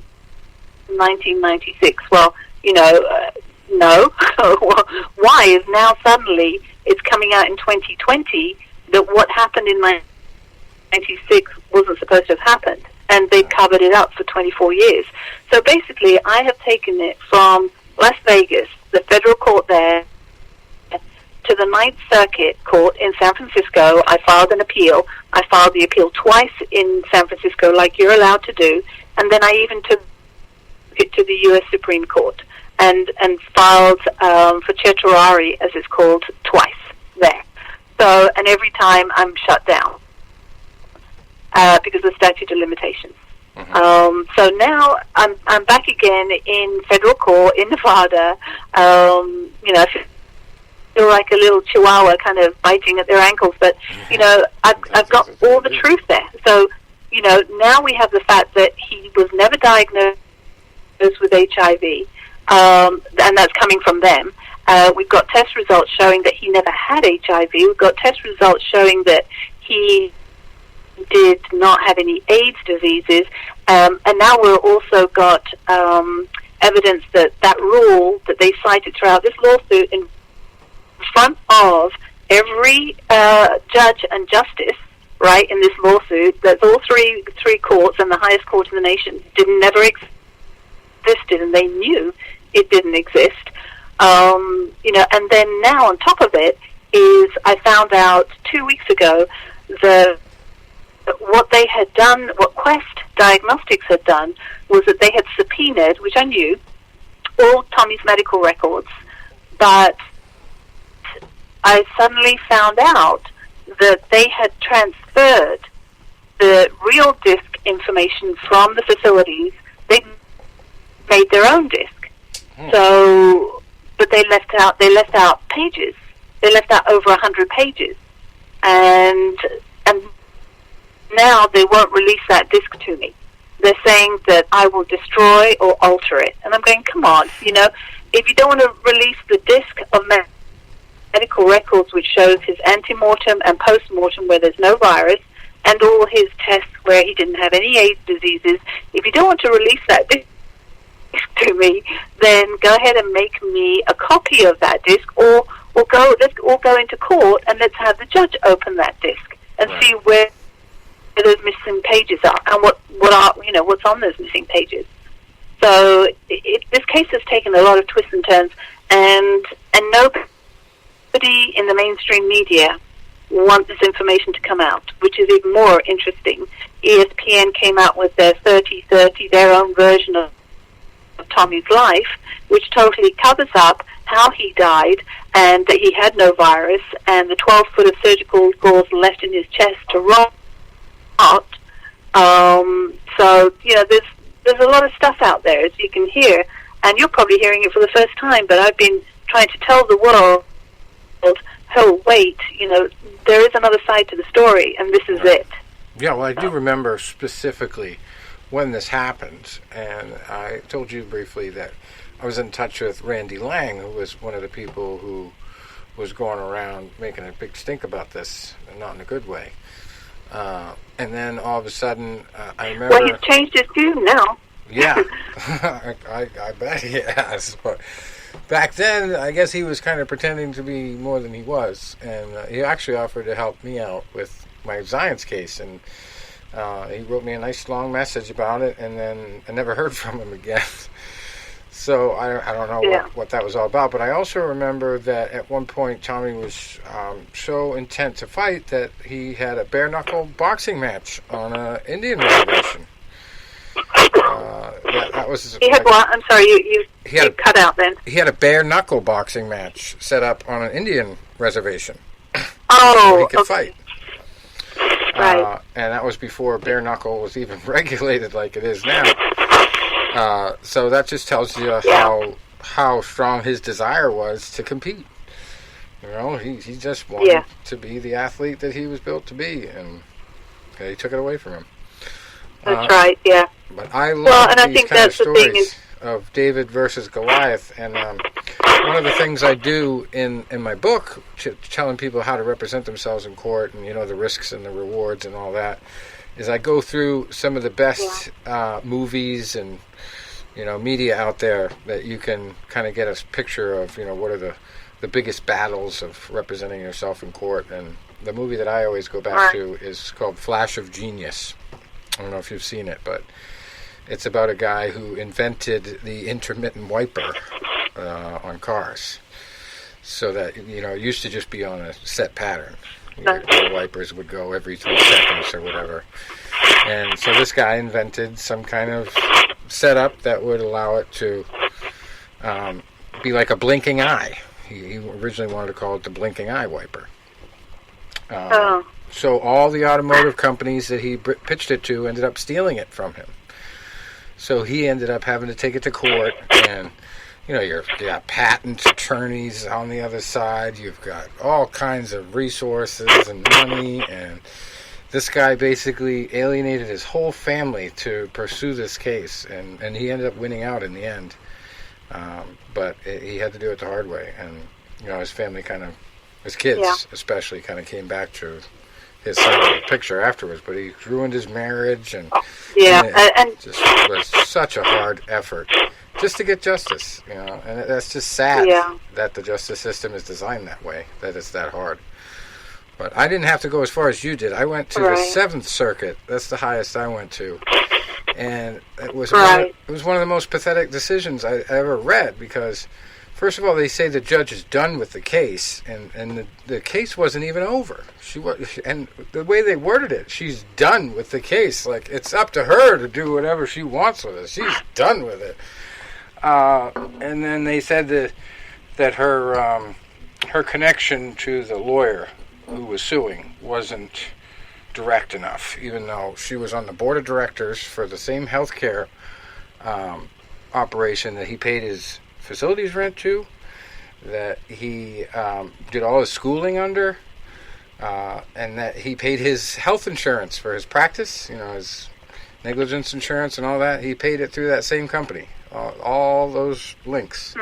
1996. Well, no. Why is now suddenly it's coming out in 2020 that what happened in 1996 wasn't supposed to have happened, and they've covered it up for 24 years. So basically, I have taken it from Las Vegas, the federal court there, to the Ninth Circuit Court in San Francisco. I filed an appeal. I filed the appeal twice in San Francisco, like you're allowed to do, and then I even took it to the U.S. Supreme Court and filed for certiorari, as it's called, twice there. So, and every time I'm shut down because of statute of limitations. So now I'm back again in federal court in Nevada. I feel like a little chihuahua kind of biting at their ankles, but I've got all the truth there. So now we have the fact that he was never diagnosed with HIV, and that's coming from them. We've got test results showing that he never had HIV. We've got test results showing that he did not have any AIDS diseases, and now we've also got evidence that rule that they cited throughout this lawsuit in front of every judge and justice, right, in this lawsuit, that all three courts and the highest court in the nation never existed, and they knew it didn't exist. And then now on top of it is I found out 2 weeks ago what they had done, what Quest Diagnostics had done, was that they had subpoenaed, which I knew, all Tommy's medical records, but I suddenly found out that they had transferred the real disc information from the facilities. They made their own disc. So, but they left out pages. They left out over 100 pages, and now they won't release that disc to me. They're saying that I will destroy or alter it, and I'm going, come on, if you don't want to release the disc of medical records which shows his ante-mortem and post-mortem where there's no virus, and all his tests where he didn't have any AIDS diseases, if you don't want to release that disc to me, then go ahead and make me a copy of that disc, or let's all go into court and let's have the judge open that disc and see where those missing pages are and what's on those missing pages. So this case has taken a lot of twists and turns, and nobody in the mainstream media wants this information to come out, which is even more interesting. ESPN came out with their 30-30, their own version of Tommy's life, which totally covers up how he died and that he had no virus, and the 12 foot of surgical gauze left in his chest to rot. So there's a lot of stuff out there, as you can hear, and you're probably hearing it for the first time, but I've been trying to tell the world oh, wait, there is another side to the story, and this is it. Yeah, well, I do remember specifically when this happened, and I told you briefly that I was in touch with Randy Lang, who was one of the people who was going around making a big stink about this, and not in a good way. And then all of a sudden, I remember... Well, he's changed his tune now. Yeah, I bet he has. But back then, I guess he was kind of pretending to be more than he was. And he actually offered to help me out with my science case. And he wrote me a nice long message about it, and then I never heard from him again. So I don't know what that was all about. But I also remember that at one point Tommy was so intent to fight that he had a bare-knuckle boxing match on an Indian reservation. That was... He had what? I'm sorry, you cut out then. He had a bare-knuckle boxing match set up on an Indian reservation. Oh, where he could fight. Right. And that was before bare-knuckle was even regulated like it is now. So that just tells you how strong his desire was to compete. He just wanted to be the athlete that he was built to be, and they took it away from him. That's right, yeah. But I love and I these think kind of that's the thing stories of David versus Goliath, and one of the things I do in my book, telling people how to represent themselves in court, and the risks and the rewards and all that, is I go through some of the best movies and media out there that you can kind of get a picture of what are the biggest battles of representing yourself in court. And the movie that I always go back to is called Flash of Genius. I don't know if you've seen it, but it's about a guy who invented the intermittent wiper on cars, so that it used to just be on a set pattern. The wipers would go every 3 seconds or whatever. And so this guy invented some kind of setup that would allow it to be like a blinking eye. He originally wanted to call it the blinking eye wiper. So all the automotive companies that he pitched it to ended up stealing it from him. So he ended up having to take it to court, and you got patent attorneys on the other side. You've got all kinds of resources and money, and this guy basically alienated his whole family to pursue this case, and he ended up winning out in the end. But he had to do it the hard way, and his family his kids especially kind of came back to his side of the picture afterwards. But he ruined his marriage, and it just was such a hard effort just to get justice, and that's just sad that the justice system is designed that way, that it's that hard. But I didn't have to go as far as you did. I went to the 7th Circuit. That's the highest I went to. And it was one of the most pathetic decisions I ever read, because first of all, they say the judge is done with the case, and the case wasn't even over. And the way they worded it, she's done with the case. Like, it's up to her to do whatever she wants with it. She's done with it. And then they said that her connection to the lawyer who was suing wasn't direct enough, even though she was on the board of directors for the same healthcare operation that he paid his facilities rent to, that he did all his schooling under, and that he paid his health insurance for his practice, his negligence insurance and all that. He paid it through that same company, all those links.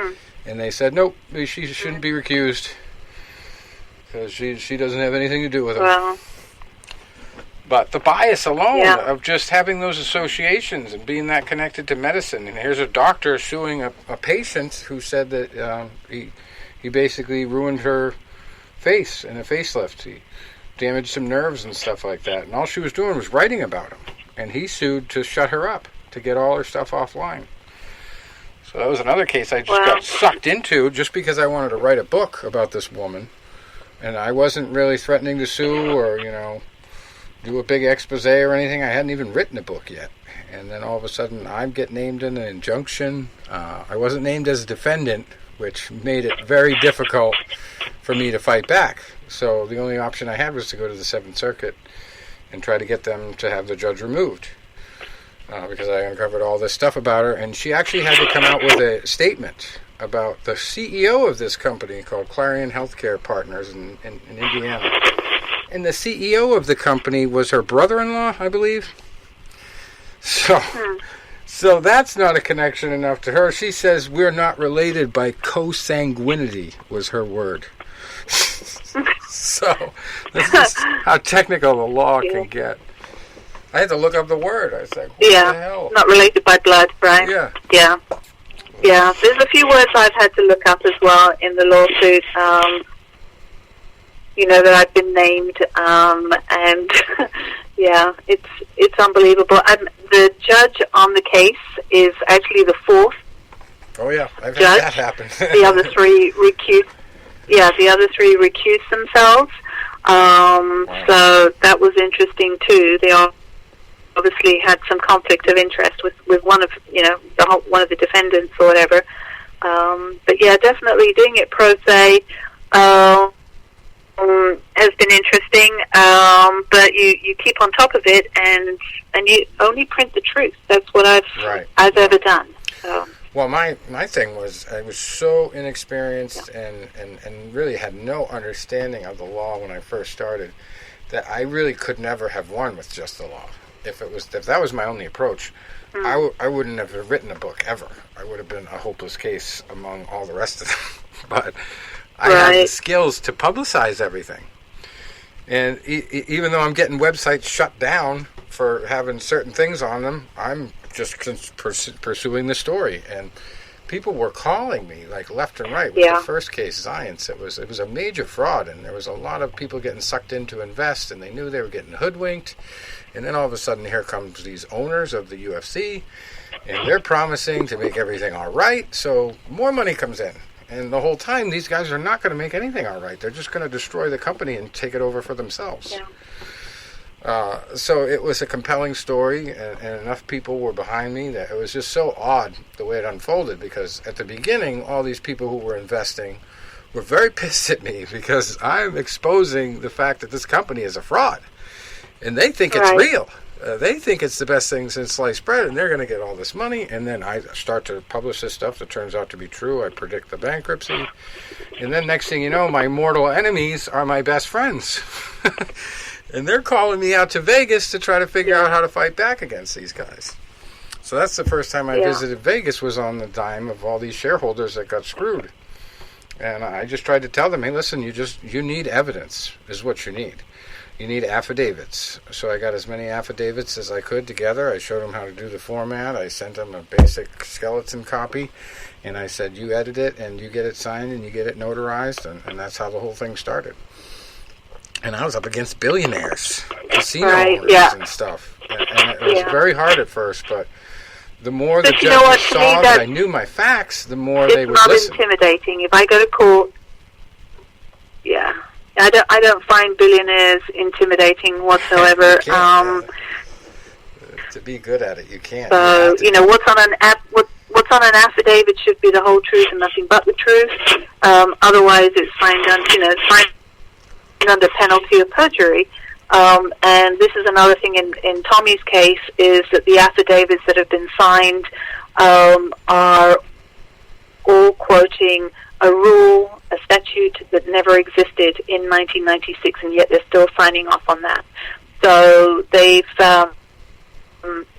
And they said, nope, she shouldn't be recused because she doesn't have anything to do with him. But the bias alone of just having those associations and being that connected to medicine. And here's a doctor suing a patient who said that he basically ruined her face in a facelift. He damaged some nerves and stuff like that. And all she was doing was writing about him. And he sued to shut her up, to get all her stuff offline. So that was another case I just got sucked into just because I wanted to write a book about this woman. And I wasn't really threatening to sue or, do a big expose or anything. I hadn't even written a book yet. And then all of a sudden I get named in an injunction. I wasn't named as a defendant, which made it very difficult for me to fight back. So the only option I had was to go to the 7th Circuit and try to get them to have the judge removed. because I uncovered all this stuff about her, and she actually had to come out with a statement about the CEO of this company called Clarion Healthcare Partners in Indiana. And the CEO of the company was her brother-in-law, I believe. So that's not a connection enough to her. She says we're not related by consanguinity, was her word. So this is how technical the law can get. I had to look up the word. I was like, what the hell? Not related by blood, right? Yeah. There's a few words I've had to look up as well in the lawsuit. That I've been named, and it's unbelievable. The judge on the case is actually the fourth. Oh yeah, I've had that happen. The other three recused. Yeah, the other three recused themselves. Wow. So that was interesting too. They obviously had some conflict of interest with one of one of the defendants or whatever. But yeah, definitely doing it pro se has been interesting. But you keep on top of it, and you only print the truth. That's what I've ever done. So. Well, my thing was I was so inexperienced and really had no understanding of the law when I first started that I really could never have won with just the law. If that was my only approach, I wouldn't have written a book ever. I would have been a hopeless case among all the rest of them. But I had the skills to publicize everything. And even though I'm getting websites shut down for having certain things on them, I'm just pursuing the story. And people were calling me like left and right with the first case, Zions. It was a major fraud, and there was a lot of people getting sucked in to invest, and they knew they were getting hoodwinked. And then all of a sudden, here comes these owners of the UFC, and they're promising to make everything all right. So more money comes in. And the whole time, these guys are not going to make anything all right. They're just going to destroy the company and take it over for themselves. Yeah. So it was a compelling story, and enough people were behind me that it was just so odd the way it unfolded, because at the beginning, all these people who were investing were very pissed at me because I'm exposing the fact that this company is a fraud. And they think it's real. They think it's the best thing since sliced bread, and they're going to get all this money. And then I start to publish this stuff that turns out to be true. I predict the bankruptcy. And then next thing you know, my mortal enemies are my best friends. And they're calling me out to Vegas to try to figure out how to fight back against these guys. So that's the first time I visited Vegas, was on the dime of all these shareholders that got screwed. And I just tried to tell them, hey, listen, you need evidence is what you need. You need affidavits. So I got as many affidavits as I could together. I showed them how to do the format. I sent them a basic skeleton copy. And I said, you edit it, and you get it signed, and you get it notarized. And that's how the whole thing started. And I was up against billionaires, casino owners and stuff. And it was very hard at first, but the more the judges saw that I knew my facts, the more they would listen. It's not intimidating. If I go to court, I don't find billionaires intimidating whatsoever. To be good at it, you can't. So what's on an affidavit should be the whole truth and nothing but the truth. Otherwise, it's signed under penalty of perjury. And this is another thing in Tommy's case, is that the affidavits that have been signed are all quoting a rule, a statute that never existed in 1996, and yet they're still signing off on that. So they've,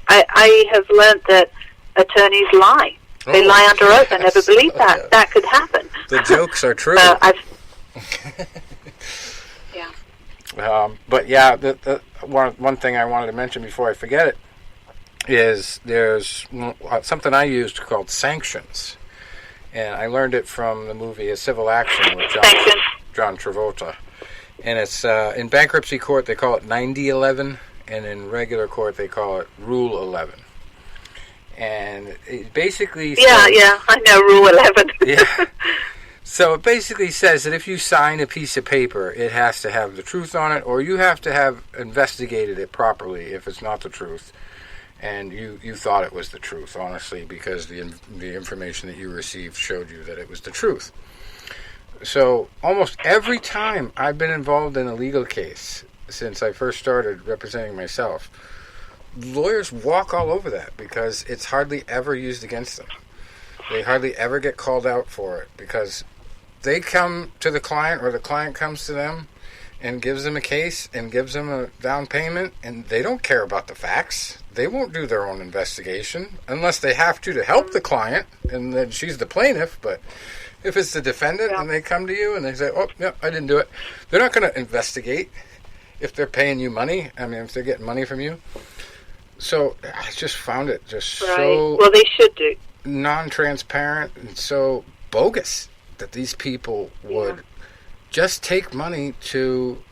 I have learned that attorneys lie. They lie under oath. I never believed that. That could happen. The jokes are true. But the one thing I wanted to mention before I forget it is there's something I used called sanctions. And I learned it from the movie A Civil Action with John Travolta. And it's in bankruptcy court they call it 90-11, and in regular court they call it Rule 11. And it basically says, I know Rule 11. Yeah. So it basically says that if you sign a piece of paper, it has to have the truth on it, or you have to have investigated it properly if it's not the truth. And you thought it was the truth, honestly, because the information that you received showed you that it was the truth. So almost every time I've been involved in a legal case since I first started representing myself, lawyers walk all over that because it's hardly ever used against them. They hardly ever get called out for it because they come to the client or the client comes to them and gives them a case and gives them a down payment, and they don't care about the facts. They won't do their own investigation unless they have to help the client, and then she's the plaintiff. But if it's the defendant and they come to you and they say, oh, yeah, I didn't do it, they're not going to investigate if they're paying you money. I mean, if they're getting money from you. So I just found it just so... Well, they should do. Non-transparent and so bogus that these people would just take money to,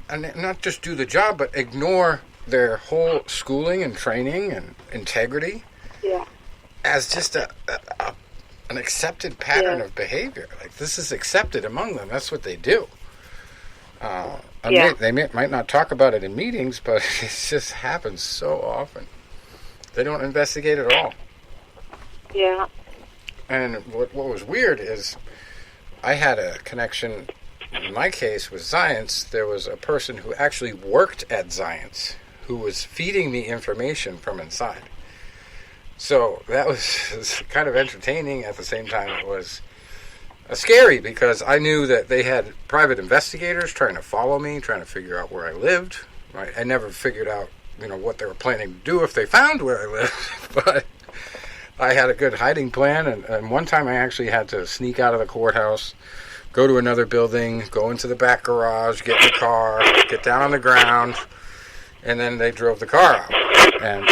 and not just do the job, but ignore their whole schooling and training and integrity as just an accepted pattern of behavior. Like, this is accepted among them. That's what they do. They might not talk about it in meetings, but it just happens so often. They don't investigate at all. Yeah. And what was weird is I had a connection, in my case, with Zions. There was a person who actually worked at Zions who was feeding me information from inside. So that was kind of entertaining. At the same time, it was scary because I knew that they had private investigators trying to follow me, trying to figure out where I lived. Right? I never figured out, what they were planning to do if they found where I lived, but I had a good hiding plan, and one time I actually had to sneak out of the courthouse, go to another building, go into the back garage, get in the car, get down on the ground, and then they drove the car out. And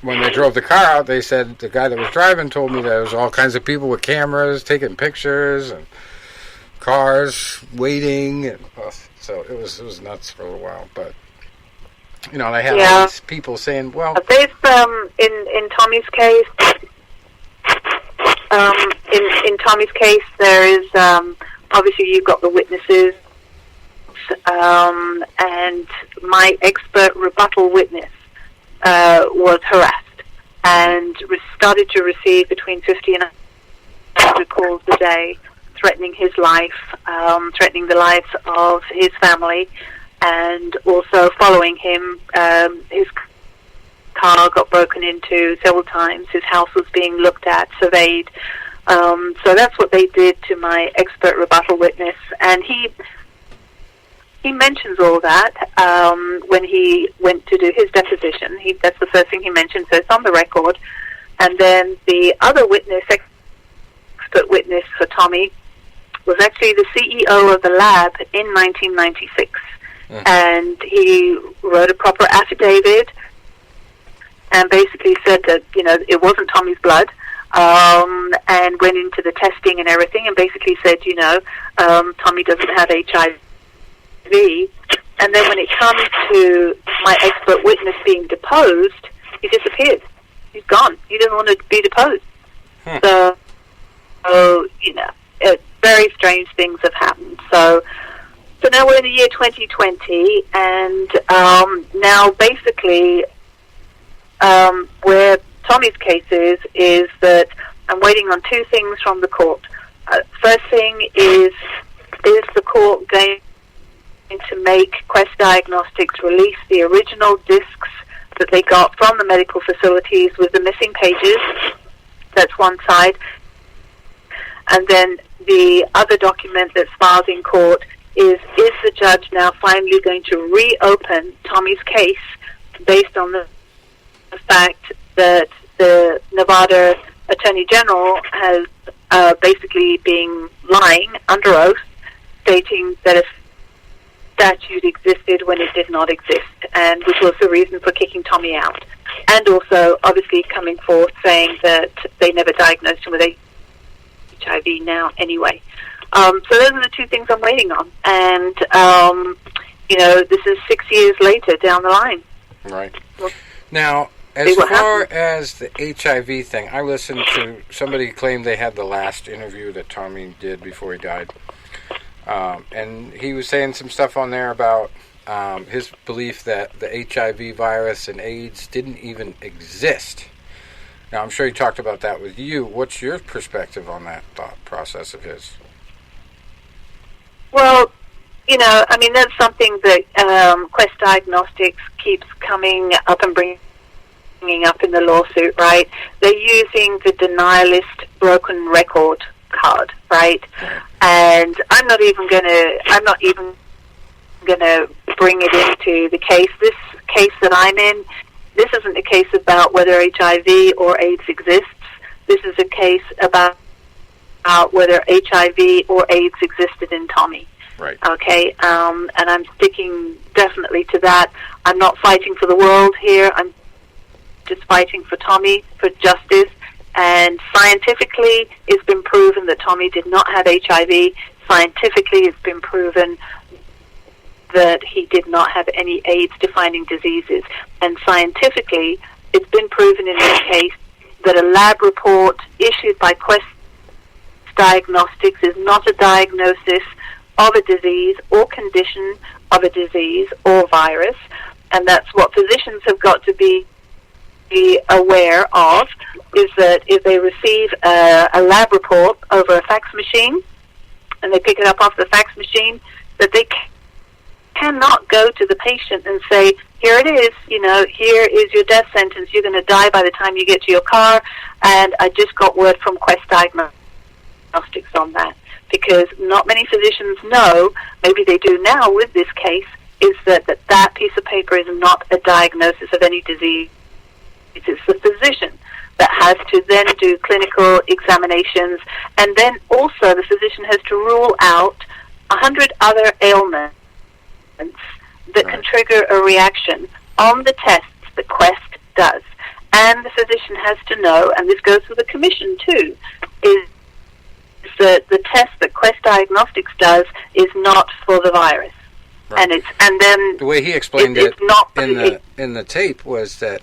when they drove the car out, they said the guy that was driving told me there was all kinds of people with cameras taking pictures and cars waiting, and so it was nuts for a little while. But they had all these people saying, "Well, there's in Tommy's case." In Tommy's case, there is obviously you've got the witnesses, and my expert rebuttal witness was harassed and started to receive between 50 and 100 calls a day, threatening his life, threatening the lives of his family, and also following him. His car got broken into several times. His house was being looked at, surveyed. So that's what they did to my expert rebuttal witness. And he mentions all that when he went to do his deposition. That's the first thing he mentioned, so it's on the record. And then the other witness, expert witness for Tommy, was actually the CEO of the lab in 1996. And he wrote a proper affidavit and basically said that, it wasn't Tommy's blood, and went into the testing and everything, and basically said, Tommy doesn't have HIV. And then when it comes to my expert witness being deposed, he disappeared. He's gone. He doesn't want to be deposed. So, very strange things have happened. So now we're in the year 2020, and now basically where Tommy's case is that I'm waiting on two things from the court. First thing is the court going to make Quest Diagnostics release the original discs that they got from the medical facilities with the missing pages? That's one side. And then the other document that's filed in court is the judge now finally going to reopen Tommy's case based on the fact that the Nevada Attorney General has basically been lying under oath, stating that a statute existed when it did not exist, and which was the reason for kicking Tommy out. And also, obviously, coming forth saying that they never diagnosed him with HIV now anyway. So those are the two things I'm waiting on. And, this is 6 years later down the line. Right. Now, as far as the HIV thing, I listened to somebody claim they had the last interview that Tommy did before he died. And he was saying some stuff on there about his belief that the HIV virus and AIDS didn't even exist. Now, I'm sure he talked about that with you. What's your perspective on that thought process of his? Well, I mean, that's something that Quest Diagnostics keeps coming up and bringing up in the lawsuit, right? They're using the denialist broken record card, right? And I'm not even gonna bring it into the case. This case that I'm in, this isn't a case about whether HIV or AIDS exists. This is a case about whether HIV or AIDS existed in Tommy. Right. Okay, and I'm sticking definitely to that. I'm not fighting for the world here. I'm just fighting for Tommy, for justice. And scientifically, it's been proven that Tommy did not have HIV. Scientifically, it's been proven that he did not have any AIDS-defining diseases. And scientifically, it's been proven in this case that a lab report issued by Quest Diagnostics is not a diagnosis of a disease or condition of a disease or virus. And that's what physicians have got to be aware of, is that if they receive a lab report over a fax machine and they pick it up off the fax machine, that they cannot go to the patient and say, here it is, here is your death sentence, you're going to die by the time you get to your car, and I just got word from Quest Diagnostics on that. Because not many physicians know, maybe they do now with this case, is that piece of paper is not a diagnosis of any disease. It's the physician that has to then do clinical examinations, and then also the physician has to rule out 100 other ailments that can trigger a reaction on the tests that Quest does. And the physician has to know, and this goes with the commission too, is that the test that Quest Diagnostics does is not for the virus. Right. And then the way he explained in the tape was that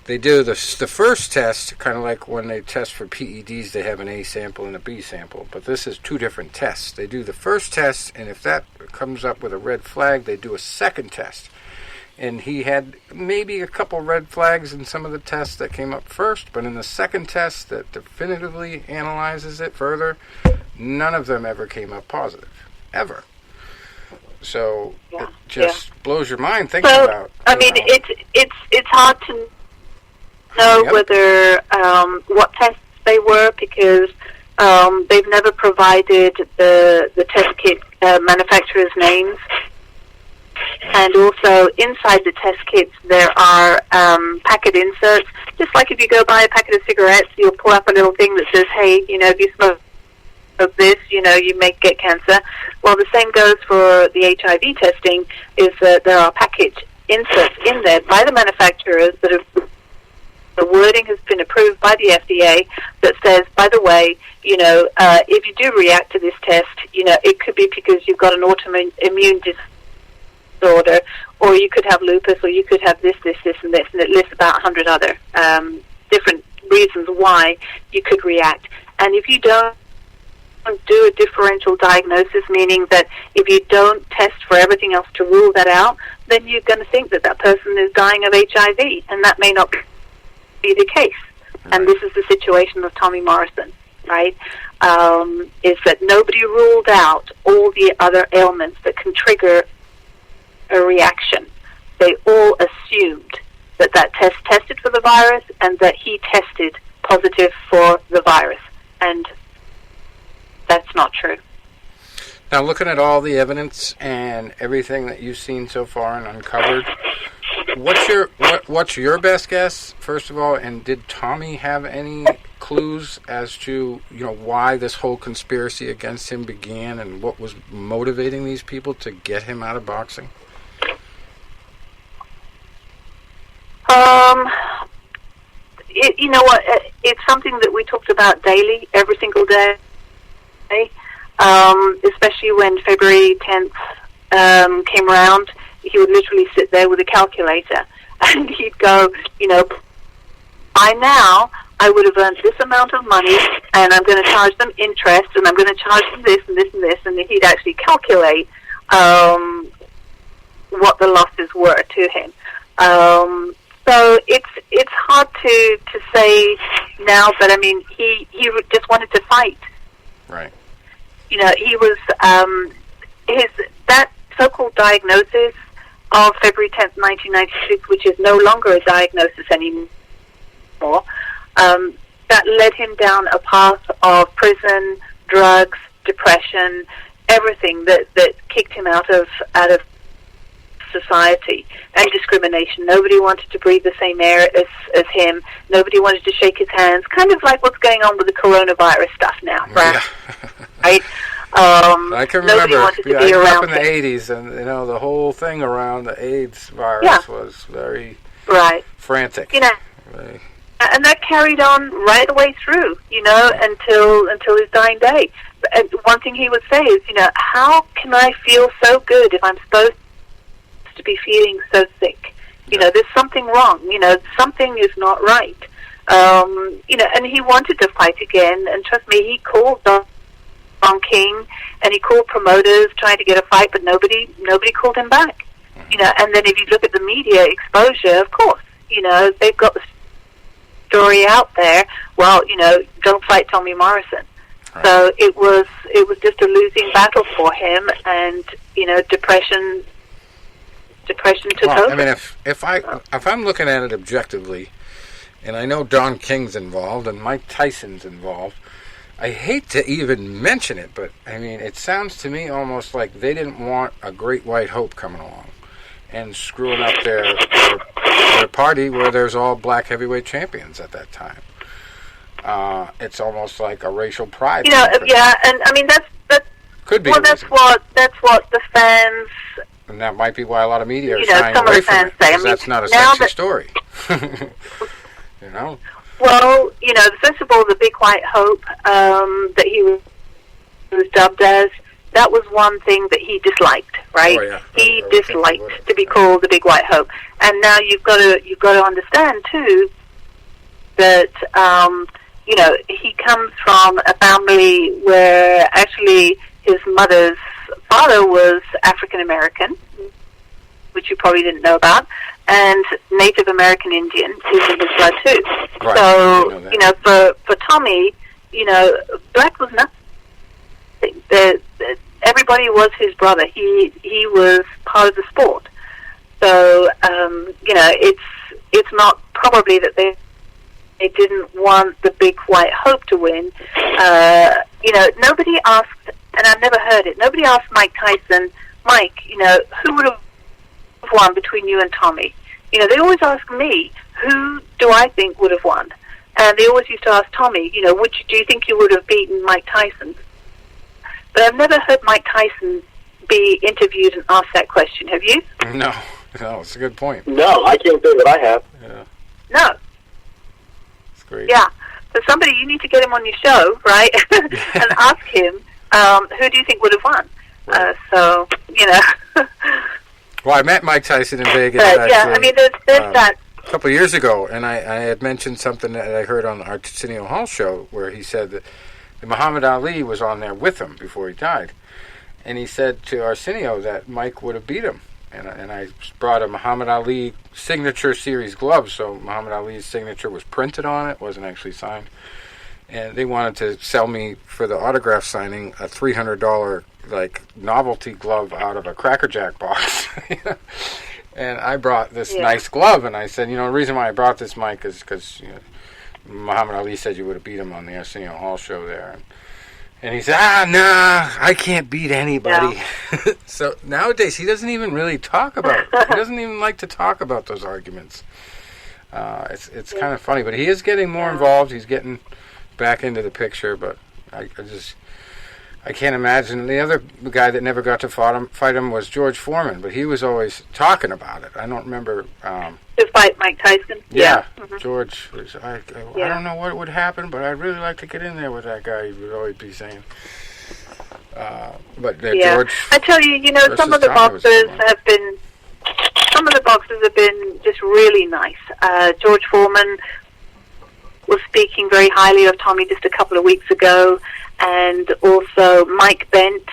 they do the first test, kind of like when they test for PEDs, they have an A sample and a B sample. But this is two different tests. They do the first test, and if that comes up with a red flag, they do a second test. And he had maybe a couple red flags in some of the tests that came up first, but in the second test that definitively analyzes it further, none of them ever came up positive. Ever. So it just blows your mind thinking about. I mean, it's hard to know whether what tests they were, because they've never provided the test kit manufacturers' names. And also, inside the test kits, there are packet inserts. Just like if you go buy a packet of cigarettes, you'll pull up a little thing that says, hey, if you smoke this, you may get cancer. Well, the same goes for the HIV testing, is that there are package inserts in there by the manufacturers that have, the wording has been approved by the FDA that says, by the way, if you do react to this test, it could be because you've got an autoimmune disorder, or you could have lupus, or you could have this, and this, and it lists about 100 other different reasons why you could react. And if you don't do a differential diagnosis, meaning that if you don't test for everything else to rule that out, then you're going to think that person is dying of HIV, and that may not be the case. Right. And this is the situation of Tommy Morrison, right? Is that nobody ruled out all the other ailments that can trigger a reaction. They all assumed that test tested for the virus and that he tested positive for the virus. And that's not true. Now, looking at all the evidence and everything that you've seen so far and uncovered, what's your best guess, first of all, and did Tommy have any clues as to why this whole conspiracy against him began and what was motivating these people to get him out of boxing? You know what? It's something that we talked about daily, every single day. Especially when February 10th came around, he would literally sit there with a calculator, and he'd go, by now I would have earned this amount of money, and I'm going to charge them interest, and I'm going to charge them this and this and this, and he'd actually calculate what the losses were to him. So it's hard to say now, but I mean, he just wanted to fight. Right. He was that so-called diagnosis of February 10th, 1996, which is no longer a diagnosis anymore, that led him down a path of prison, drugs, depression, everything that kicked him out of society, and discrimination. Nobody wanted to breathe the same air as him. Nobody wanted to shake his hands. Kind of like what's going on with the coronavirus stuff now, right? Yeah. Right? I can remember. I grew up in the him. 80s, and the whole thing around the AIDS virus was very frantic. Very. And that carried on right the way through, until his dying day. And one thing he would say is, how can I feel so good if I'm supposed to be feeling so sick? There's something wrong. Something is not right. And he wanted to fight again. And trust me, he called Don King, and he called promoters trying to get a fight, but nobody called him back. And then if you look at the media exposure, of course, they've got the story out there. Well, don't fight Tommy Morrison. Right. So it was just a losing battle for him, and depression took over. I mean, if I'm looking at it objectively, and I know Don King's involved and Mike Tyson's involved, I hate to even mention it, but I mean, it sounds to me almost like they didn't want a great white hope coming along and screwing up their party where there's all black heavyweight champions at that time. It's almost like a racial pride. And I mean that's could be. Well, that's what the fans. And that might be why a lot of media are shying away from it, because that's not a sexy story. Well, first of all, the Big White Hope that he was dubbed as, that was one thing that he disliked, right? Oh, yeah. He disliked to be called the Big White Hope. And now you've got to understand too that he comes from a family where actually his mother's father was African American, which you probably didn't know about, and Native American Indian is in his blood too. Right. So, for Tommy, black was nothing. Everybody was his brother. He was part of the sport. So, it's not probably that they didn't want the Big White Hope to win. Nobody asked, and I've never heard it, nobody asked Mike Tyson, Mike, who would have won between you and Tommy? They always ask me, who do I think would have won? And they always used to ask Tommy, which do you think you would have beaten Mike Tyson? But I've never heard Mike Tyson be interviewed and asked that question. Have you? No, it's a good point. No, I can't say that I have. Yeah. No. It's great. Yeah. So somebody, you need to get him on your show, right? And ask him, who do you think would have won? Right. Well, I met Mike Tyson in Vegas. Actually, I mean, there's that. A couple of years ago, and I had mentioned something that I heard on the Arsenio Hall show where he said that Muhammad Ali was on there with him before he died. And he said to Arsenio that Mike would have beat him. And I brought a Muhammad Ali signature series glove, so Muhammad Ali's signature was printed on it, wasn't actually signed. And they wanted to sell me, for the autograph signing, a $300 novelty glove out of a Cracker Jack box. And I brought this nice glove, and I said, the reason why I brought this, Mike, is because Muhammad Ali said you would have beat him on the Arsenio Hall show there. And he said, nah, I can't beat anybody. Yeah. So nowadays, he doesn't even really talk about it. He doesn't even like to talk about those arguments. It's kind of funny, but he is getting more involved. He's getting back into the picture, but I can't imagine. The other guy that never got to fight him was George Foreman, but he was always talking about it. I don't remember. To fight Mike Tyson? Yeah. Mm-hmm. George was, I don't know what would happen, but I'd really like to get in there with that guy, he would always be saying. George... I tell you, some of the boxers have been just really nice. George Foreman was speaking very highly of Tommy just a couple of weeks ago, and also Mike Bent,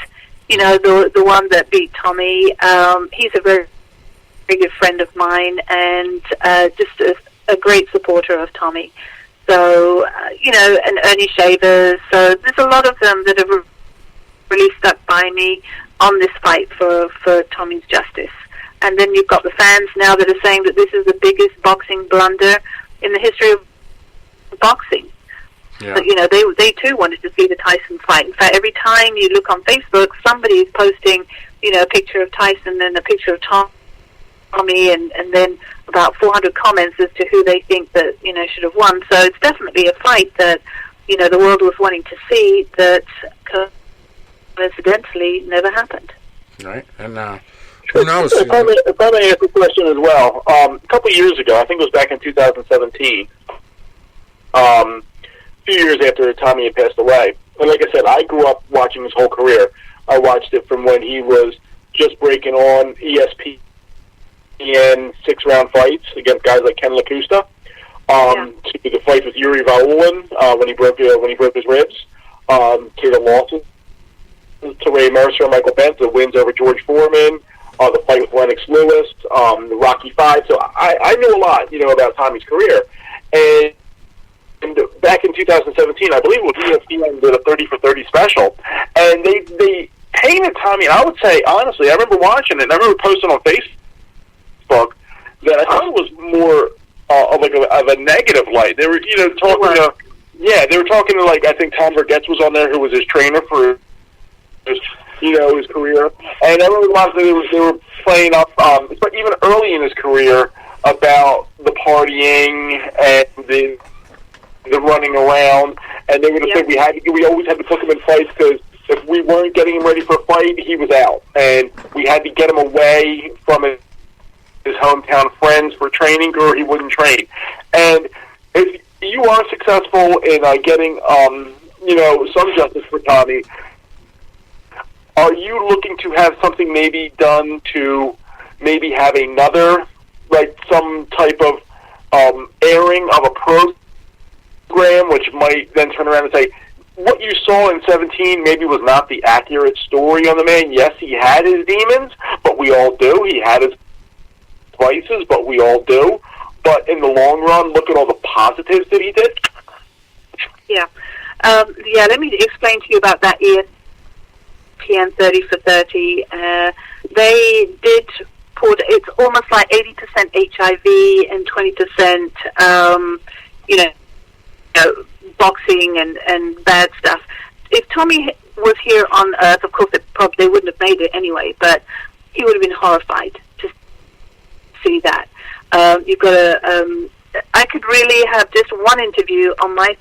the one that beat Tommy. He's a very, very good friend of mine, and just a great supporter of Tommy. So, and Ernie Shavers. So there's a lot of them that have really stuck by me. on this fight for Tommy's justice. And then you've got the fans now that are saying that this is the biggest boxing blunder in the history of boxing. Yeah. But, they too wanted to see the Tyson fight. In fact, every time you look on Facebook, somebody is posting, a picture of Tyson and a picture of Tommy, and then about 400 comments as to who they think that, should have won. So it's definitely a fight that, the world was wanting to see that coincidentally never happened. Right, and who knows? If I may ask a question as well. A couple of years ago, I think it was back in 2017, a few years after Tommy had passed away. And like I said, I grew up watching his whole career. I watched it from when he was just breaking on ESPN 6-round fights against guys like Ken LaCusta, to the fight with Yuri Vaulin when he broke his ribs, to the losses to Ray Mercer and Michael Bent, the wins over George Foreman, the fight with Lennox Lewis, the Rocky Five. So I knew a lot, about Tommy's career. And back in 2017, I believe it was ESPN did a 30 for 30 special, and they painted Tommy. And I would say honestly, I remember watching it. And I remember posting on Facebook that I thought it was more of a negative light. They were talking to they were talking to I think Tom Vergetz was on there, who was his trainer for his career. And I remember a lot of they were playing up, but even early in his career, about the partying and the running around, and they would have said we always had to put him in fights because if we weren't getting him ready for a fight, he was out, and we had to get him away from his hometown friends for training, or he wouldn't train. And if you are successful in getting some justice for Tommy, are you looking to have something maybe done to maybe have another, some type of airing of a program, which might then turn around and say, what you saw in 17 maybe was not the accurate story on the man. Yes, he had his demons, but we all do. He had his vices, but we all do. But in the long run, look at all the positives that he did. Yeah. Let me explain to you about that ESPN 30 for 30. They did put, it's almost like 80% HIV and 20%, boxing and bad stuff. If Tommy was here on Earth, of course, they wouldn't have made it anyway, but he would have been horrified to see that. You've got I could really have just one interview on my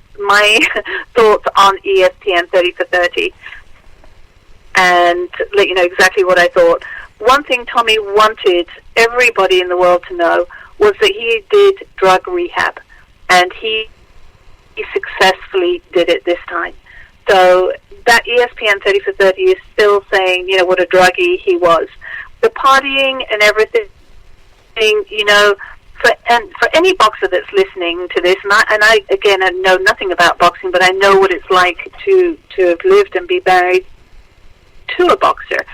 thoughts on ESPN 30 for 30 and let you know exactly what I thought. One thing Tommy wanted everybody in the world to know was that he did drug rehab, and he successfully did it this time. So that ESPN 30 for 30 is still saying, what a druggie he was. The partying and everything, for any boxer that's listening to this, and I again, I know nothing about boxing, but I know what it's like to have lived and be married to a boxer.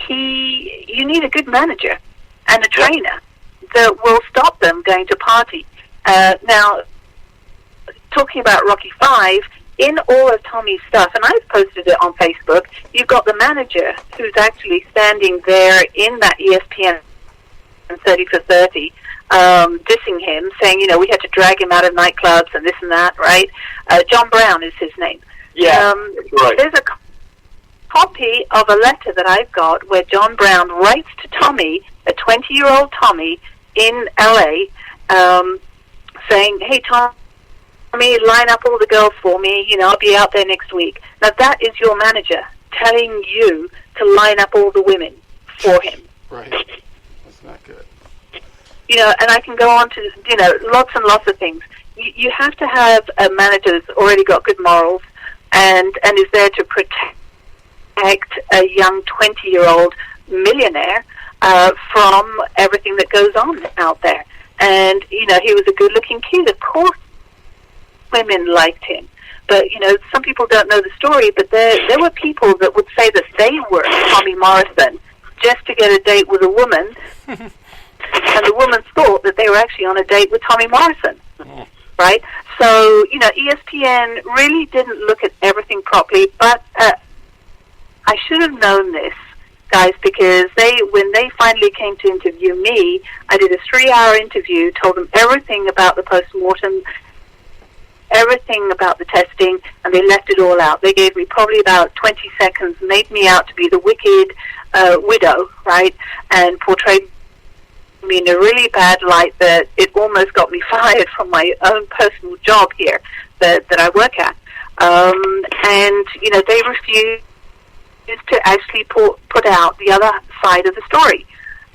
You need a good manager and a trainer that will stop them going to party. Now, talking about Rocky 5, in all of Tommy's stuff, and I've posted it on Facebook, you've got the manager who's actually standing there in that ESPN 30 for 30, dissing him, saying, we had to drag him out of nightclubs and this and that, right? John Brown is his name. Yeah, right. There's a copy of a letter that I've got where John Brown writes to Tommy, a 20-year-old Tommy in L.A., saying, hey, Tommy, line up all the girls for me, I'll be out there next week. Now, that is your manager telling you to line up all the women for him. Right. That's not good. And I can go on to, lots and lots of things. You have to have a manager that's already got good morals and is there to protect a young 20-year-old millionaire from everything that goes on out there. And, he was a good-looking kid. Of course, women liked him. But, some people don't know the story, but there were people that would say that they were Tommy Morrison just to get a date with a woman, and the woman thought that they were actually on a date with Tommy Morrison, right? So, ESPN really didn't look at everything properly, but I should have known this, guys, because when they finally came to interview me, I did a 3-hour interview, told them everything about the post-mortem, everything about the testing, and they left it all out. They gave me probably about 20 seconds, made me out to be the wicked widow, right, and portrayed me in a really bad light that it almost got me fired from my own personal job here that I work at. And, they refused to actually put out the other side of the story.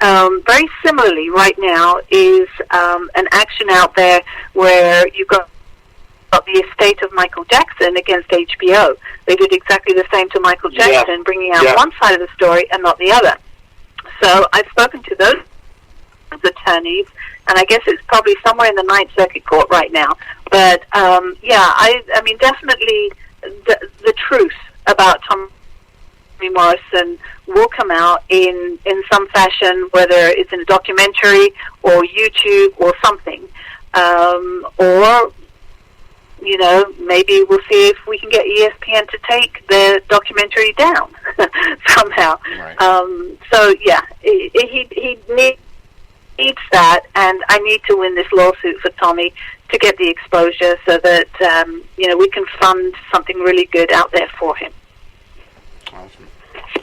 Very similarly, right now, is an action out there where you've got the estate of Michael Jackson against HBO. They did exactly the same to Michael Jackson, bringing out one side of the story and not the other. So I've spoken to those attorneys, and I guess it's probably somewhere in the Ninth Circuit Court right now. But, I mean, definitely the truth about Tommy Morrison will come out in some fashion, whether it's in a documentary or YouTube or something. Or, maybe we'll see if we can get ESPN to take the documentary down somehow. Right. He needs that, and I need to win this lawsuit for Tommy to get the exposure so that, we can fund something really good out there for him. Awesome.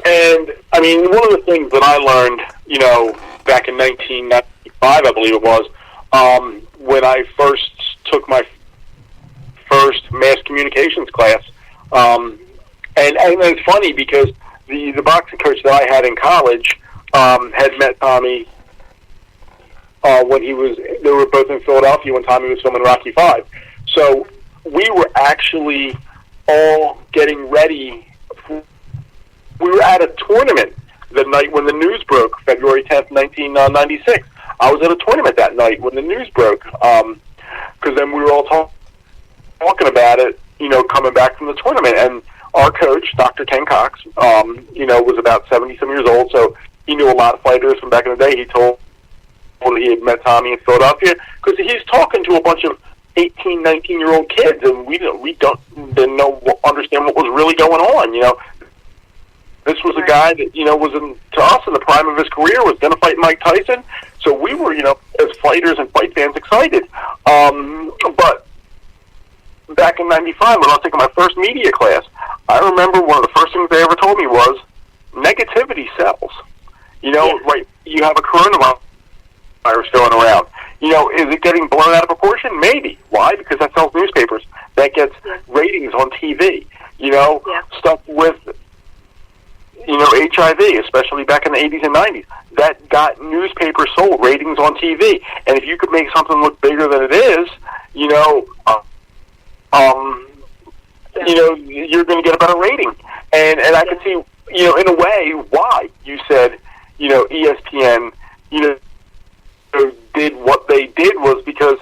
And, I mean, one of the things that I learned, back in 1995, I believe it was, when I first took my first mass communications class. And it's funny because the boxing coach that I had in college had met Tommy when they were both in Philadelphia when Tommy was filming Rocky V. So we were actually all getting ready. We were at a tournament the night when the news broke, February 10th, 1996. I was at a tournament that night when the news broke, because then we were all talking about it, coming back from the tournament. And our coach, Dr. Ken Cox, was about 70-some years old, so he knew a lot of fighters from back in the day. He told he had met Tommy in Philadelphia, because he's talking to a bunch of 18, 19-year-old kids, and we didn't understand what was really going on, This was a guy that, was to us in the prime of his career, was going to fight Mike Tyson. So we were, as fighters and fight fans, excited. But back in 95, when I was taking my first media class, I remember one of the first things they ever told me was, negativity sells. Right, you have a coronavirus going around. Is it getting blown out of proportion? Maybe. Why? Because that sells newspapers. That gets ratings on TV. Stuff with HIV, especially back in the 80s and 90s, that got newspapers sold, ratings on TV. And if you could make something look bigger than it is, you're going to get a better rating. And I could see, in a way, why you said, ESPN, did what they did was because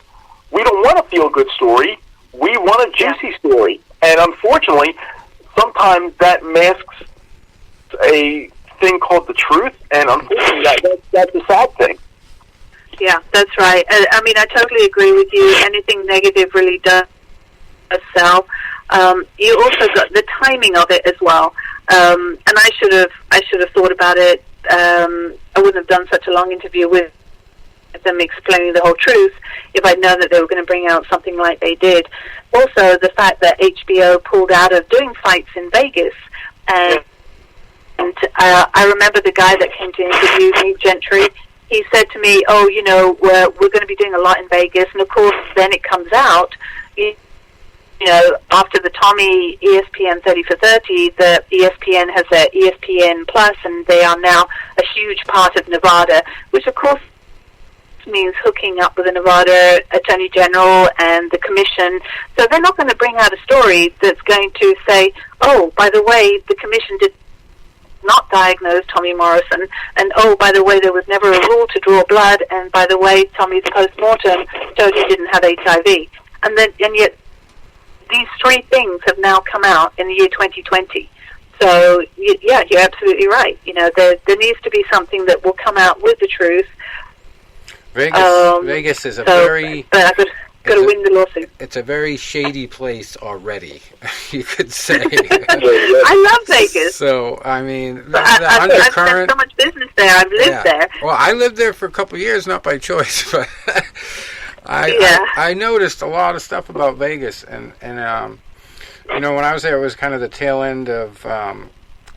we don't want a feel-good story. We want a juicy story. And unfortunately, sometimes that masks a thing called the truth, and unfortunately, that's a sad thing. Yeah, that's right. I mean, I totally agree with you. Anything negative really does sell. You also got the timing of it as well. And I should have thought about it. I wouldn't have done such a long interview with them explaining the whole truth if I'd known that they were going to bring out something like they did. Also, the fact that HBO pulled out of doing fights in Vegas, and I remember the guy that came to interview me, Gentry, he said to me, we're going to be doing a lot in Vegas. And, of course, then it comes out, after the Tommy ESPN 30 for 30, the ESPN has their ESPN Plus, and they are now a huge part of Nevada, which, of course, means hooking up with the Nevada Attorney General and the Commission. So they're not going to bring out a story that's going to say, oh, by the way, the Commission did not diagnose Tommy Morrison, and oh, by the way, there was never a rule to draw blood, and by the way, Tommy's post-mortem showed he didn't have HIV. And yet these three things have now come out in the year 2020. So, yeah, you're absolutely right. There needs to be something that will come out with the truth. Vegas is a very... got to win the lawsuit. It's a very shady place already, you could say. I love Vegas. So, I mean, the I've undercurrent... done so much business there. I've lived there. Well, I lived there for a couple of years, not by choice, but I noticed a lot of stuff about Vegas. And you know, when I was there, it was kind of the tail end of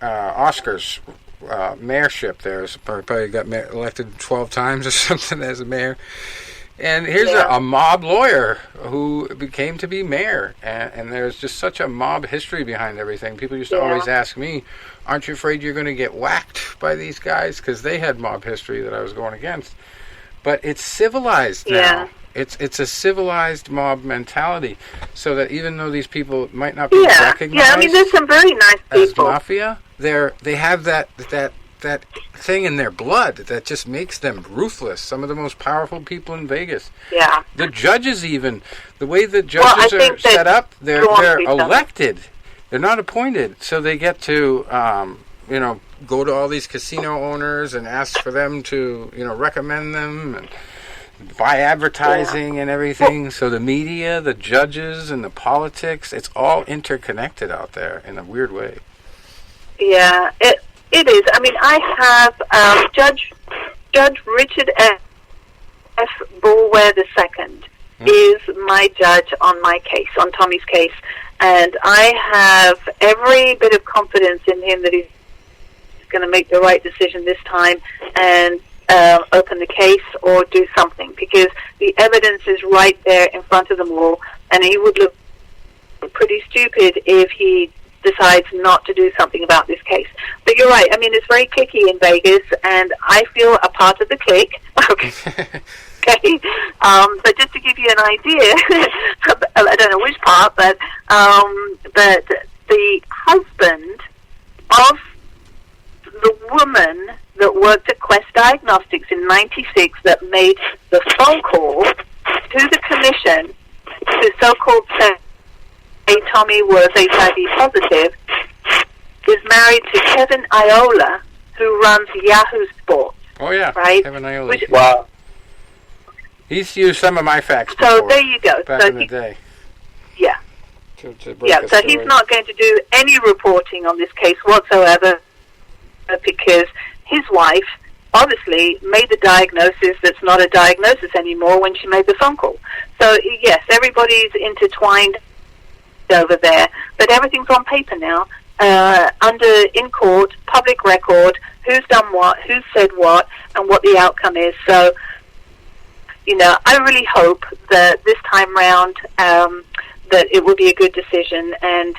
Oscar's mayorship there. So probably got elected 12 times or something as a mayor. And here's a mob lawyer who became to be mayor. And there's just such a mob history behind everything. People used to always ask me, aren't you afraid you're going to get whacked by these guys? Because they had mob history that I was going against. But it's civilized now. It's a civilized mob mentality. So that even though these people might not be recognized I mean, there's some very nice as people. mafia, they have that thing in their blood that just makes them ruthless. Some of the most powerful people in Vegas. Yeah. The judges, even the way the judges are set up, they're elected. They're not appointed, so they get to go to all these casino owners and ask for them to recommend them and buy advertising and everything. So the media, the judges, and the politics, it's all interconnected out there in a weird way. Yeah, it is. I mean, I have Judge Richard F. Bulwer II is my judge on my case, on Tommy's case, and I have every bit of confidence in him that he's going to make the right decision this time and open the case or do something, because the evidence is right there in front of them all, and he would look pretty stupid if he decides not to do something about this case. But you're right. I mean, it's very cliquey in Vegas, and I feel a part of the clique. Okay. But just to give you an idea, I don't know which part, but the husband of the woman that worked at Quest Diagnostics in '96 that made the phone call to the commission to so-called say Tommy was HIV positive, is married to Kevin Iola, who runs Yahoo Sports. Oh, yeah. Right? Kevin Iola. Wow. He's used some of my facts So before, there you go. back So in the day. Yeah. To So he's not going to do any reporting on this case whatsoever, because his wife obviously made the diagnosis that's not a diagnosis anymore when she made the phone call. So, yes, everybody's intertwined over there, but everything's on paper now, in court, public record, who's done what, who said what, and what the outcome is. So, I really hope that this time round that it will be a good decision, and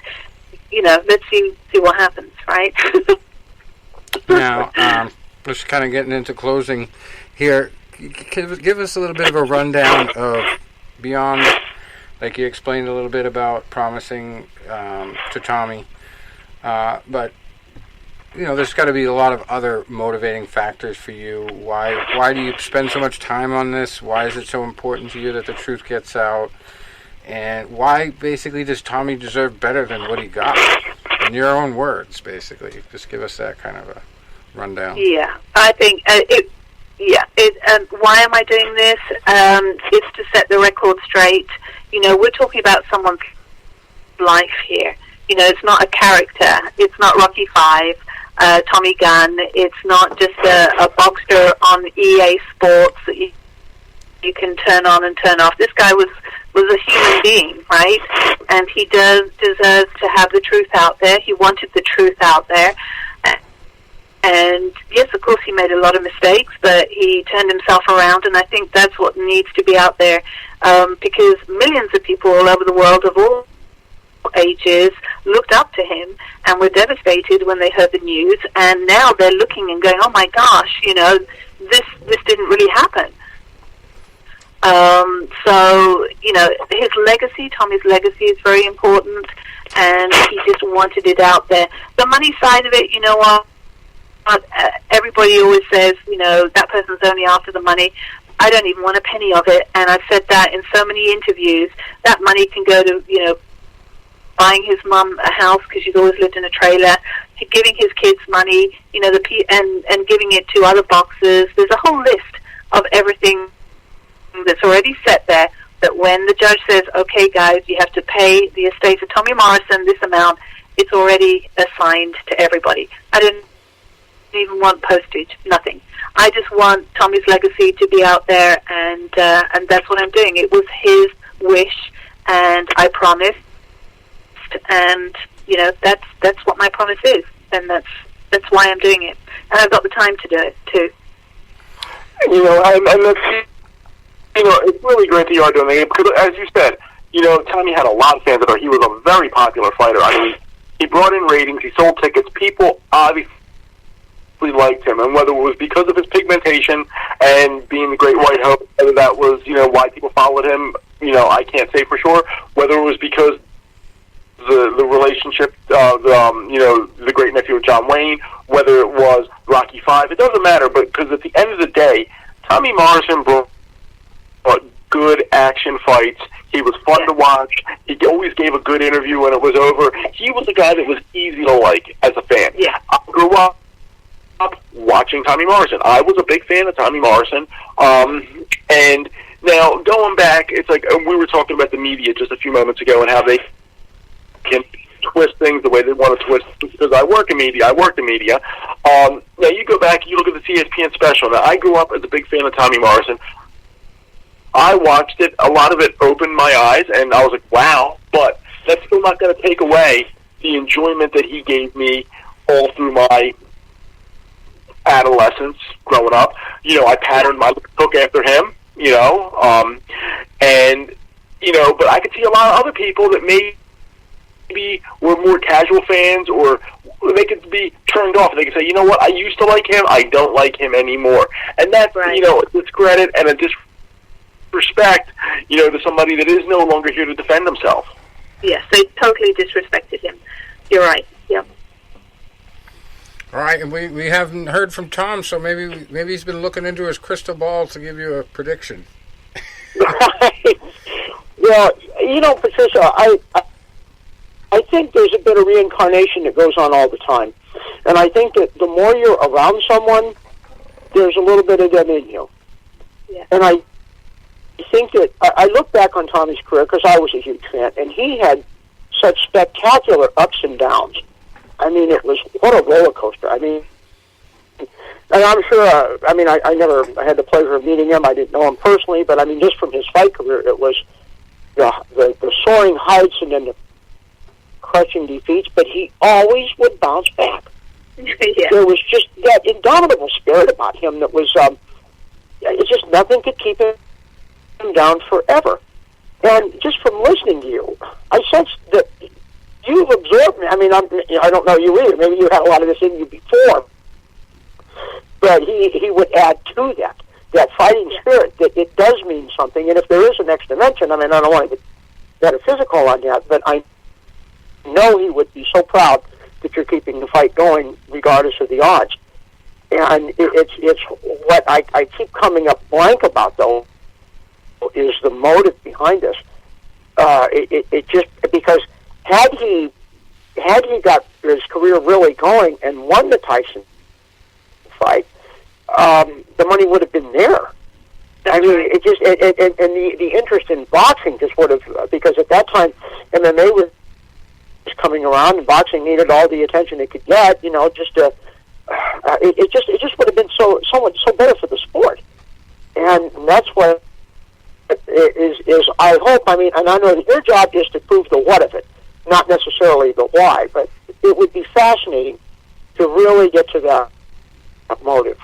let's see what happens, right? Now, just kind of getting into closing here. Give us a little bit of a rundown of beyond. Like you explained a little bit about promising to Tommy, but there's got to be a lot of other motivating factors for you. Why do you spend so much time on this? Why is it so important to you that the truth gets out? And why basically does Tommy deserve better than what he got? In your own words, basically, just give us that kind of a rundown. Yeah, I think why am I doing this? It's to set the record straight. We're talking about someone's life here. It's not a character. It's not Rocky V, Tommy Gunn. It's not just a boxer on EA Sports that you can turn on and turn off. This guy was a human being, right? And he does deserve to have the truth out there. He wanted the truth out there. And yes, of course, he made a lot of mistakes, but he turned himself around, and I think that's what needs to be out there, because millions of people all over the world of all ages looked up to him and were devastated when they heard the news, and now they're looking and going, oh my gosh, this didn't really happen. So, his legacy, Tommy's legacy is very important, and he just wanted it out there. The money side of it, everybody always says, that person's only after the money. I don't even want a penny of it, and I've said that in so many interviews. That money can go to, buying his mum a house because she's always lived in a trailer, to giving his kids money, and giving it to other boxers. There's a whole list of everything that's already set there that when the judge says, okay, guys, you have to pay the estate of Tommy Morrison this amount, it's already assigned to everybody. I didn't even want postage, nothing. I just want Tommy's legacy to be out there, and that's what I'm doing. It was his wish, and I promised, and that's what my promise is, and that's why I'm doing it, and I've got the time to do it too. And that's, it's really great that you are doing it, because as you said, Tommy had a lot of fans out there. He was a very popular fighter. I mean, he brought in ratings, he sold tickets, people obviously liked him, and whether it was because of his pigmentation and being the great white hope, whether that was, why people followed him, I can't say for sure, whether it was because the relationship, the great nephew of John Wayne, whether it was Rocky V, it doesn't matter, but because at the end of the day, Tommy Morrison brought good action fights. He was fun to watch. He always gave a good interview when it was over. He was a guy that was easy to like as a fan. Yeah. I grew up watching Tommy Morrison. I was a big fan of Tommy Morrison. And now, going back, it's like we were talking about the media just a few moments ago and how they can twist things the way they want to twist, because I work in media. Now, you go back, you look at the ESPN special. Now, I grew up as a big fan of Tommy Morrison. I watched it. A lot of it opened my eyes, and I was like, wow. But that's still not going to take away the enjoyment that he gave me all through my adolescence, growing up. I patterned my book after him, but I could see a lot of other people that maybe were more casual fans, or they could be turned off. They could say, you know what, I used to like him, I don't like him anymore. And that's, right. A discredit and a disrespect, to somebody that is no longer here to defend himself. Yes, they totally disrespected him. You're right, yep. All right, and we haven't heard from Tom, so maybe he's been looking into his crystal ball to give you a prediction. Right. Well, Patricia, I think there's a bit of reincarnation that goes on all the time. And I think that the more you're around someone, there's a little bit of them in you. Yeah. And I think that I look back on Tommy's career, because I was a huge fan, and he had such spectacular ups and downs. I mean, it was, what a roller coaster. I mean, and I'm sure, I never had the pleasure of meeting him. I didn't know him personally, but I mean, just from his fight career, it was the soaring heights and then the crushing defeats, but he always would bounce back. Yeah. There was just that indomitable spirit about him that was, it's just nothing could keep him down forever. And just from listening to you, I sense that you've absorbed me. I mean, I don't know you either. Maybe you had a lot of this in you before. But he would add to that fighting spirit, that it does mean something. And if there is a next dimension, I mean, I don't want to get metaphysical on that, but I know he would be so proud that you're keeping the fight going regardless of the odds. And it's what I keep coming up blank about, though, is the motive behind this. It just, because had he got his career really going and won the Tyson fight, the money would have been there. I mean, it just, and the interest in boxing just would have, because at that time MMA was coming around and boxing needed all the attention it could get. It just would have been so better for the sport, and that's what is I hope. I mean, and I know that your job is to prove the what of it, not necessarily the why, but it would be fascinating to really get to that motive.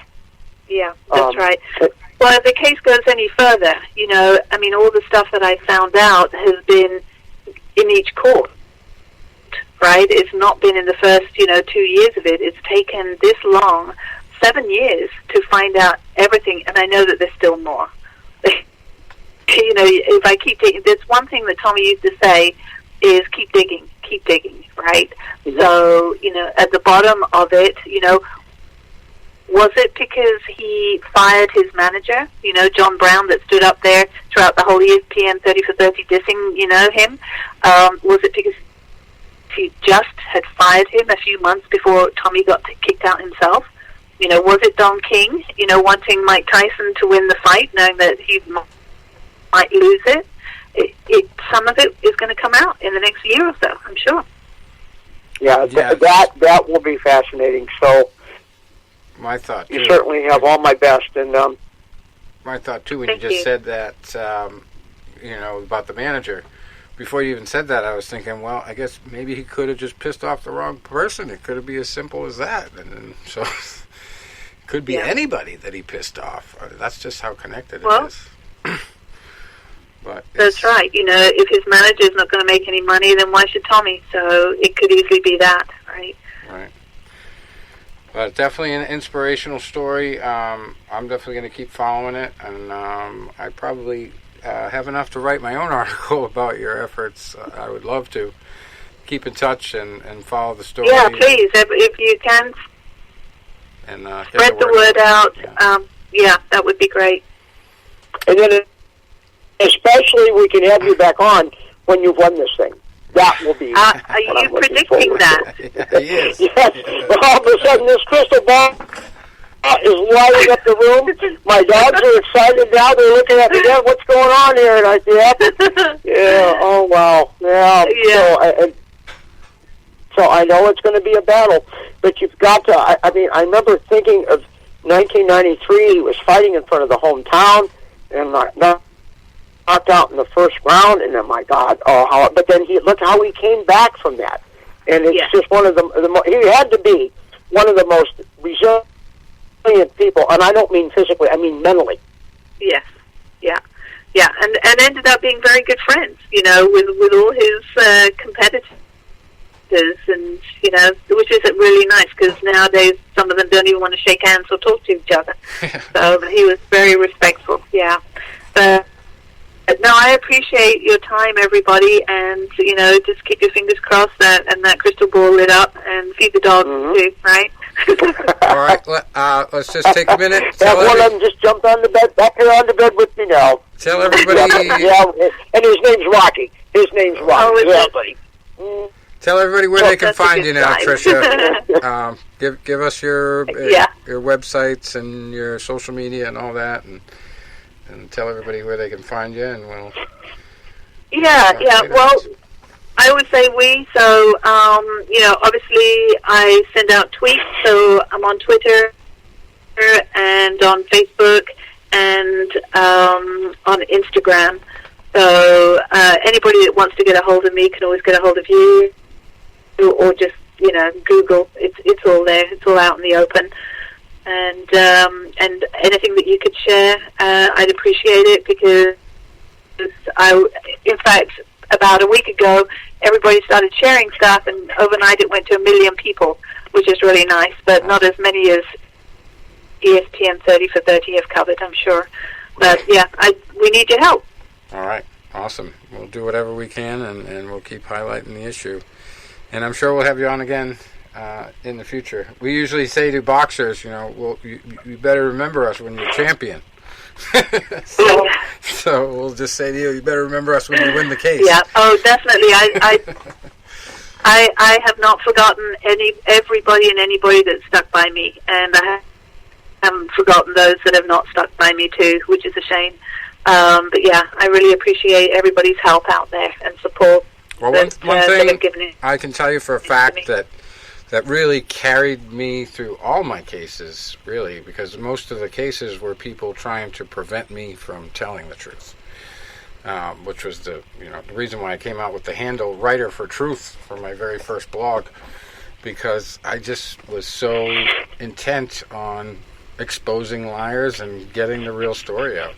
Yeah, that's right. Well, if the case goes any further, I mean, all the stuff that I found out has been in each court, right? It's not been in the first, 2 years of it. It's taken this long, 7 years, to find out everything, and I know that there's still more. If I keep digging, there's one thing that Tommy used to say is keep digging, right? Mm-hmm. So, at the bottom of it, was it because he fired his manager, John Brown, that stood up there throughout the whole ESPN 30 for 30 dissing, him? Was it because he just had fired him a few months before Tommy got kicked out himself? Was it Don King, wanting Mike Tyson to win the fight, knowing that he might lose it? some of it is going to come out in the next year or so, I'm sure. Yeah, that will be fascinating. So, my thought too. You certainly have all my best, and my thought too when you just said that, about the manager. Before you even said that, I was thinking, well, I guess maybe he could have just pissed off the wrong person. It could have been as simple as that, and then, so it could be anybody that he pissed off. That's just how connected it is. But that's right. If his manager is not going to make any money, then why should Tommy? So it could easily be that, right? Right. But definitely an inspirational story. I'm definitely going to keep following it, and I probably have enough to write my own article about your efforts. I would love to keep in touch and follow the story. Yeah, please, if you can and spread the word out. That would be great. And then especially we can have you back on when you've won this thing. That will be. Are you predicting that? Yeah, he is. Yes. All of a sudden, this crystal ball is lighting up the room. My dogs are excited now. They're looking at me. Dad, what's going on here? And I say, yeah. Oh wow. Yeah. So I know it's going to be a battle, but you've got to. I remember thinking of 1993. He was fighting in front of the hometown, and knocked out in the first round. And then, my God, but then look how he came back from that. And it's just one of he had to be one of the most resilient people, and I don't mean physically, I mean mentally. Yes, yeah, and ended up being very good friends, with all his competitors, and which is really nice because nowadays some of them don't even want to shake hands or talk to each other. So he was very respectful. Yeah, but no, I appreciate your time, everybody, and just keep your fingers crossed and that crystal ball lit up, and feed the dogs too, right? All right, let's just take a minute. One of them just jumped on the bed, back here on the bed with me now. Tell everybody. And his name's Rocky. Buddy. Tell everybody where they can find you now, Trisha. Give us your websites and your social media and all that, and tell everybody where they can find you, and we'll. Well, I would say we. So, obviously, I send out tweets. So I'm on Twitter and on Facebook and on Instagram. So anybody that wants to get a hold of me can always get a hold of you, or just Google. It's all there. It's all out in the open. And anything that you could share, I'd appreciate it, because in fact, about a week ago, everybody started sharing stuff, and overnight it went to 1 million people, which is really nice, but not as many as ESPN 30 for 30 have covered, I'm sure. But we need your help. All right, awesome. We'll do whatever we can, and we'll keep highlighting the issue. And I'm sure we'll have you on again in the future. We usually say to boxers, you better remember us when you're champion. So we'll just say to you better remember us when you win the case. Yeah. Oh, definitely. I have not forgotten everybody and anybody that stuck by me, and I haven't forgotten those that have not stuck by me too, which is a shame. But I really appreciate everybody's help out there and support. Well, one thing I can tell you for a fact that really carried me through all my cases, really, because most of the cases were people trying to prevent me from telling the truth, which was the reason why I came out with the handle Writer for Truth for my very first blog, because I just was so intent on exposing liars and getting the real story out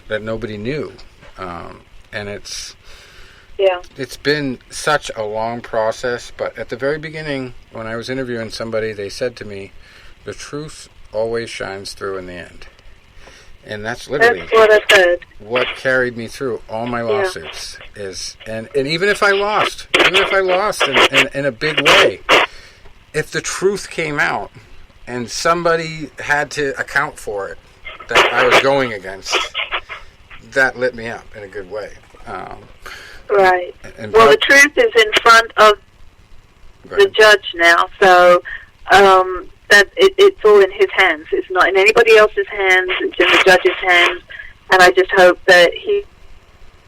that nobody knew, and it's been such a long process, but at the very beginning, when I was interviewing somebody, they said to me, the truth always shines through in the end. And that's literally what carried me through all my lawsuits. And even if I lost in a big way, if the truth came out and somebody had to account for it that I was going against, that lit me up in a good way. Right. Well, the truth is in front of the judge now, so that it's all in his hands. It's not in anybody else's hands. It's in the judge's hands, and I just hope that he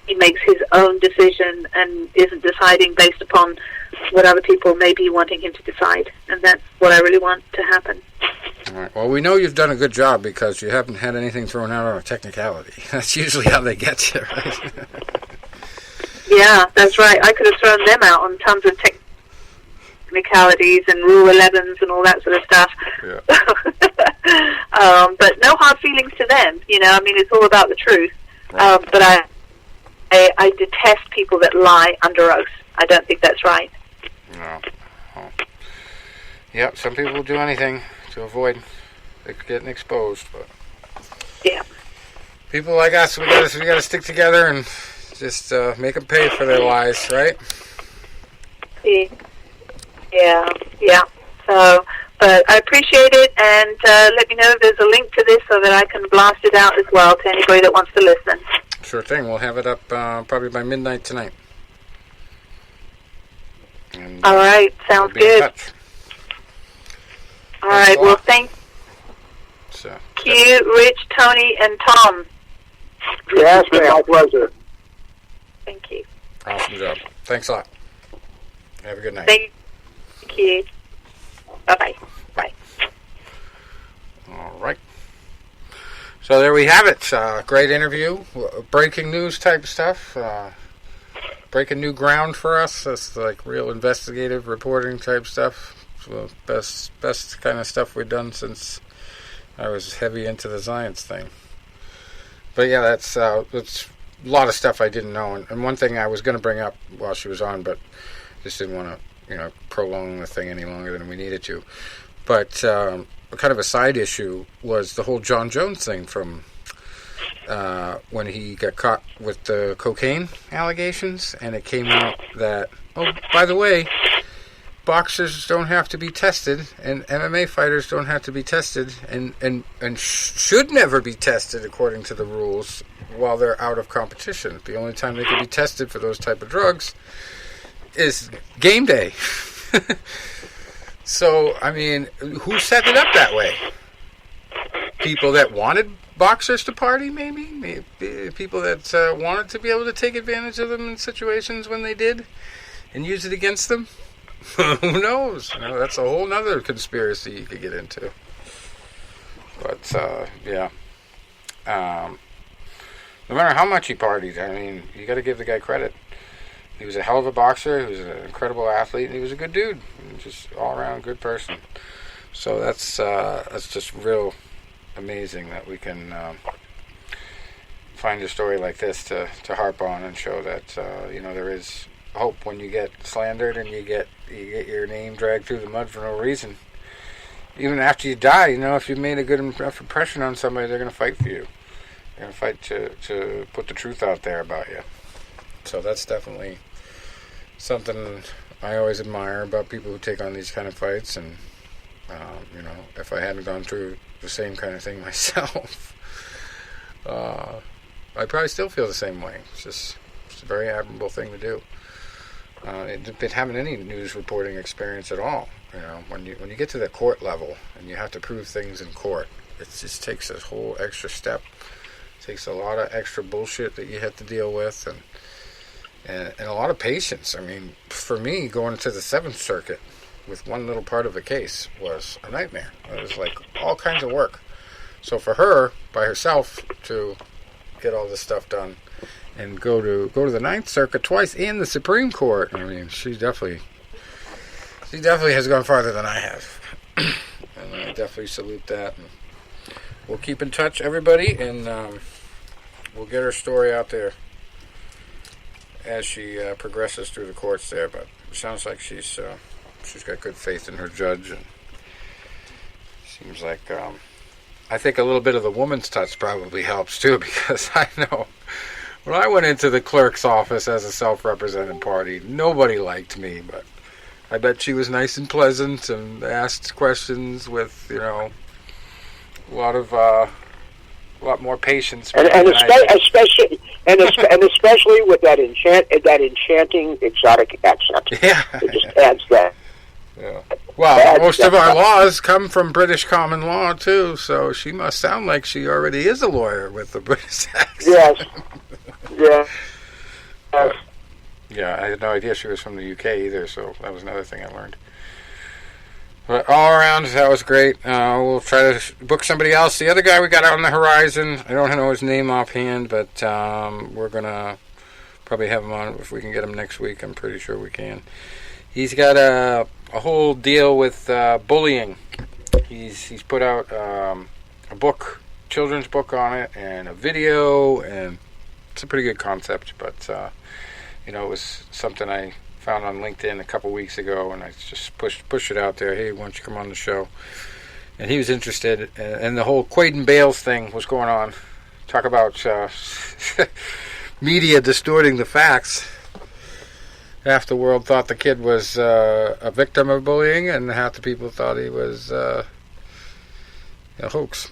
he makes his own decision and isn't deciding based upon what other people may be wanting him to decide. And that's what I really want to happen. All right. Well, we know you've done a good job because you haven't had anything thrown out on a technicality. That's usually how they get you, right? Yeah, that's right. I could have thrown them out on tons of technicalities and Rule 11s and all that sort of stuff. Yeah. But no hard feelings to them. You know, I mean, it's all about the truth. Right. But I detest people that lie under oath. I don't think that's right. No. Oh. Yep, some people will do anything to avoid getting exposed, but Yeah. people like us, we gotta stick together and just make them pay for their lies, right? Yeah. So, but I appreciate it, and let me know if there's a link to this so that I can blast it out as well to anybody that wants to listen. Sure thing. We'll have it up probably by midnight tonight. And, All right, sounds we'll be in good. touch. All right, well, thank So, you, Rich, Tony, and Tom. Yes, my pleasure. Thank you. awesome job. Thanks a lot. Have a good night. Thank you. Bye-bye. Bye. All right. So there we have it. Great interview. Breaking news type stuff. Breaking new ground for us. That's like real investigative reporting type stuff. So best kind of stuff we've done since I was heavy into the science thing. But yeah, that's a lot of stuff I didn't know. And one thing I was going to bring up while she was on, but just didn't want to, prolong the thing any longer than we needed to. But kind of a side issue was the whole John Jones thing from when he got caught with the cocaine allegations, and it came out that, oh, by the way, boxers don't have to be tested, and MMA fighters don't have to be tested, and should never be tested according to the rules while they're out of competition. The only time they can be tested for those type of drugs is game day. So, I mean, who set it up that way? People that wanted boxers to party, maybe? People that wanted to be able to take advantage of them in situations when they did and use it against them? Who knows? That's a whole nother conspiracy you could get into. But, yeah. No matter how much he partied, I mean, you got to give the guy credit. He was a hell of a boxer. He was an incredible athlete, and he was a good dude. Just all-around good person. So that's just real amazing that we can find a story like this to harp on and show that there is hope when you get slandered and you get your name dragged through the mud for no reason. Even after you die, if you've made a good enough impression on somebody, they're going to fight for you. They're going to fight to put the truth out there about you. So that's definitely something I always admire about people who take on these kind of fights. And, if I hadn't gone through the same kind of thing myself, I'd probably still feel the same way. It's a very admirable thing to do. It having any news reporting experience at all. When you get to the court level and you have to prove things in court, it just takes a whole extra step. It takes a lot of extra bullshit that you have to deal with, and a lot of patience. I mean, for me, going to the 7th Circuit with one little part of a case was a nightmare. It was like all kinds of work. So for her, by herself, to get all this stuff done and go to the 9th Circuit twice and the Supreme Court, I mean, she definitely has gone farther than I have. And I definitely salute that. And we'll keep in touch, everybody, and we'll get her story out there as she progresses through the courts there. But it sounds like she's got good faith in her judge, and seems like I think a little bit of the woman's touch probably helps too, because I know when I went into the clerk's office as a self-represented party, nobody liked me, but I bet she was nice and pleasant and asked questions with a lot more patience. And especially with that enchanting exotic accent. Yeah. It just adds that. Yeah. Well, most of our laws come from British common law too, so she must sound like she already is a lawyer with the British accent. Yes. Yeah. Yeah, I had no idea she was from the UK either, so that was another thing I learned. But all around, that was great. We'll try to book somebody else. The other guy we got out on the horizon, I don't know his name offhand, but we're going to probably have him on if we can get him next week. I'm pretty sure we can. He's got a whole deal with bullying. He's put out a book, children's book on it, and a video, and it's a pretty good concept, but it was something I found on LinkedIn a couple weeks ago, and I just pushed it out there. Hey, why don't you come on the show? And he was interested, and the whole Quaden Bales thing was going on. Talk about media distorting the facts. Half the world thought the kid was a victim of bullying, and half the people thought he was a hoax.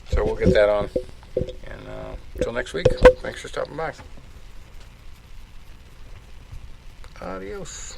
So we'll get that on. And until next week, thanks for stopping by. Adios.